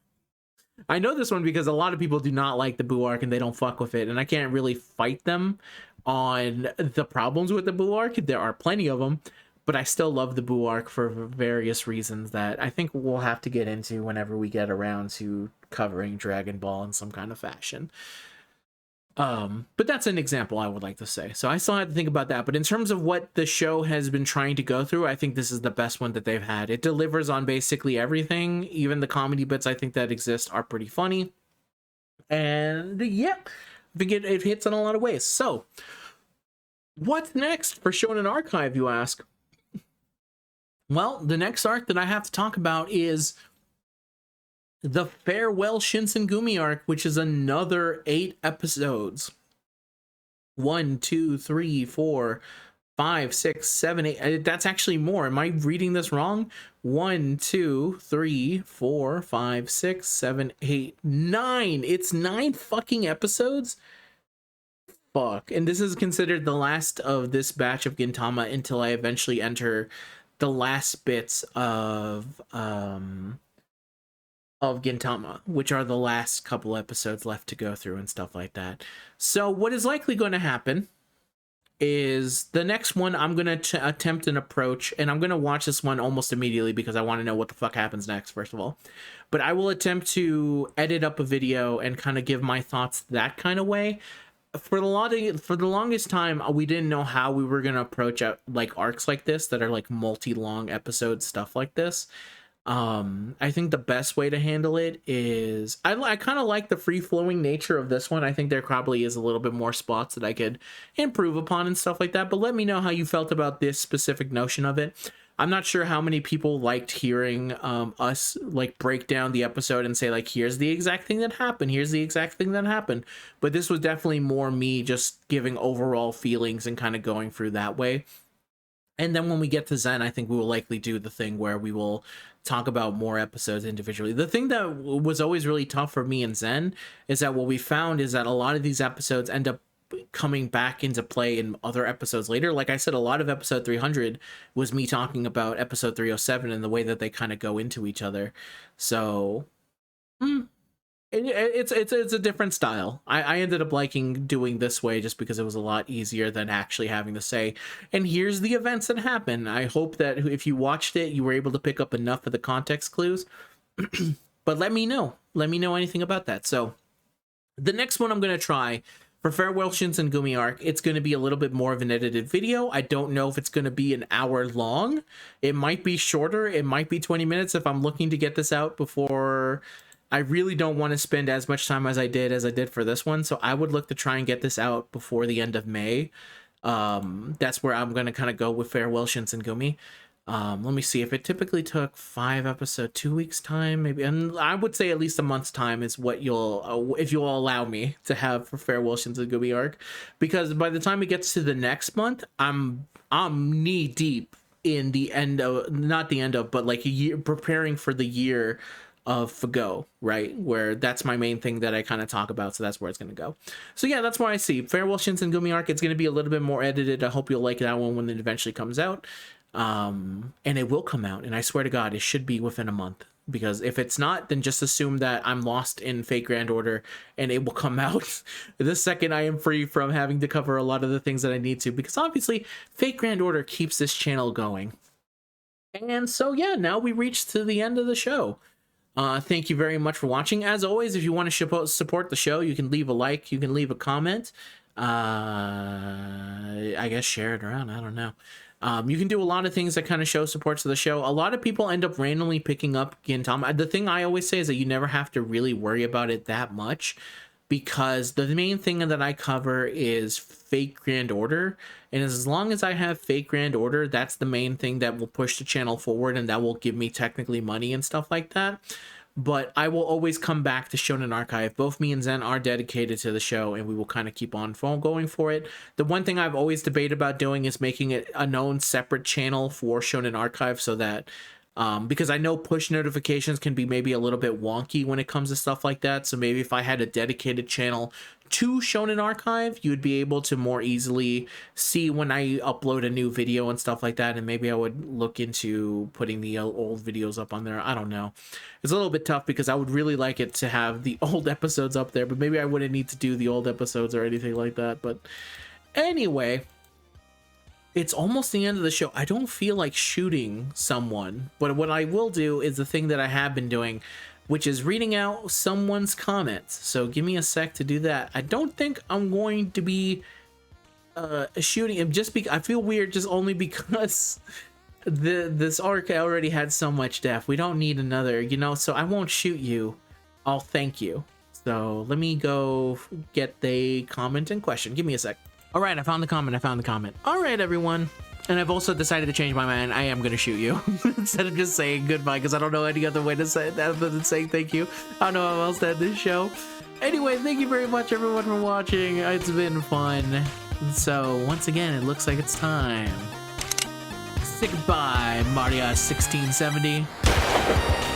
I know this one because a lot of people do not like the Buu arc and they don't fuck with it, and I can't really fight them on the problems with the Buu arc. There are plenty of them, but I still love the Buu arc for various reasons that I think we'll have to get into whenever we get around to covering Dragon Ball in some kind of fashion. But that's an example I would like to say. So I still had to think about that. But in terms of what the show has been trying to go through, I think this is the best one that they've had. It delivers on basically everything. Even the comedy bits I think that exist are pretty funny. And yeah, I think it hits in a lot of ways. So what's next for Shonen Archive, you ask? Well, the next arc that I have to talk about is the Farewell Shinsengumi arc, which is another 8 episodes. 1, 2, 3, 4, 5, 6, 7, 8. That's actually more. Am I reading this wrong? 1, 2, 3, 4, 5, 6, 7, 8, 9. It's 9 fucking episodes. Fuck. And this is considered the last of this batch of Gintama until I eventually enter the last bits of Gintama, which are the last couple episodes left to go through and stuff like that. So what is likely going to happen is the next one I'm going to attempt an approach, and I'm going to watch this one almost immediately because I want to know what the fuck happens next, first of all. But I will attempt to edit up a video and kind of give my thoughts that kind of way. For the longest time, we didn't know how we were going to approach like arcs like this that are like multi-long episodes, stuff like this. I think the best way to handle it is I kind of like the free-flowing nature of this one. I think there probably is a little bit more spots that I could improve upon and stuff like that, but let me know how you felt about this specific notion of it. I'm not sure how many people liked hearing us like break down the episode and say like, here's the exact thing that happened, here's the exact thing that happened, but this was definitely more me just giving overall feelings and kind of going through that way. And then when we get to Zen, I think we will likely do the thing where we will talk about more episodes individually. The thing that was always really tough for me in Zen is that what we found is that a lot of these episodes end up coming back into play in other episodes later. Like I said, a lot of episode 300 was me talking about episode 307 and the way that they kind of go into each other. So it's a different style. I ended up liking doing this way just because it was a lot easier than actually having to say, and here's the events that happen. I hope that if you watched it, you were able to pick up enough of the context clues. But let me know anything about that. So the next one I'm going to try for Farewell Shinsengumi arc, it's going to be a little bit more of an edited video. I don't know if it's going to be an hour long. It might be shorter. It might be 20 minutes if I'm looking to get this out before. I really don't want to spend as much time as I did for this one, so I would look to try and get this out before the end of May. That's where I'm going to kind of go with Farewell Shinsengumi. Let me see, if it typically took 5 episodes, 2 weeks time, maybe, and I would say at least a month's time is what you'll, if you'll allow me to have for Farewell Shinsengumi arc, because by the time it gets to the next month, I'm knee deep in the end of, not the end of, but like a year, preparing for the year of Fago, right? Where that's my main thing that I kind of talk about, so that's where it's going to go. So yeah, that's where I see Farewell Shinsengumi arc. It's going to be a little bit more edited. I hope you'll like that one when it eventually comes out. And it will come out, and I swear to God, it should be within a month. Because if it's not, then just assume that I'm lost in Fate Grand Order, and it will come out the second I am free from having to cover a lot of the things that I need to. Because obviously, Fate Grand Order keeps this channel going. And so yeah, now we reached to the end of the show. Thank you very much for watching. As always, if you want to support the show, you can leave a like, you can leave a comment. I guess share it around. I don't know. You can do a lot of things that kind of show support to the show. A lot of people end up randomly picking up Gintama. The thing I always say is that you never have to really worry about it that much, because the main thing that I cover is Fate Grand Order. And as long as I have Fate Grand Order, that's the main thing that will push the channel forward, and that will give me technically money and stuff like that. But I will always come back to Shonen Archive. Both me and Zen are dedicated to the show, and we will kind of keep on going for it. The one thing I've always debated about doing is making it a known separate channel for Shonen Archive, so that because I know push notifications can be maybe a little bit wonky when it comes to stuff like that. So maybe if I had a dedicated channel to Shonen Archive, you'd be able to more easily see when I upload a new video and stuff like that. And maybe I would look into putting the old videos up on there. I don't know. It's a little bit tough because I would really like it to have the old episodes up there, but maybe I wouldn't need to do the old episodes or anything like that. But anyway, it's almost the end of the show. I don't feel like shooting someone, but what I will do is the thing that I have been doing, which is reading out someone's comments. So give me a sec to do that. I don't think I'm going to be shooting him, just because I feel weird, just only because this arc already had so much death. We don't need another, you know, so I won't shoot you. I'll thank you. So let me go get the comment in question. Give me a sec. All right, I found the comment. All right, everyone. And I've also decided to change my mind. I am going to shoot you instead of just saying goodbye, because I don't know any other way to say it other than saying thank you. I don't know how else to end this show. Anyway, thank you very much, everyone, for watching. It's been fun. So, once again, it looks like it's time. Say goodbye, Maria 1670.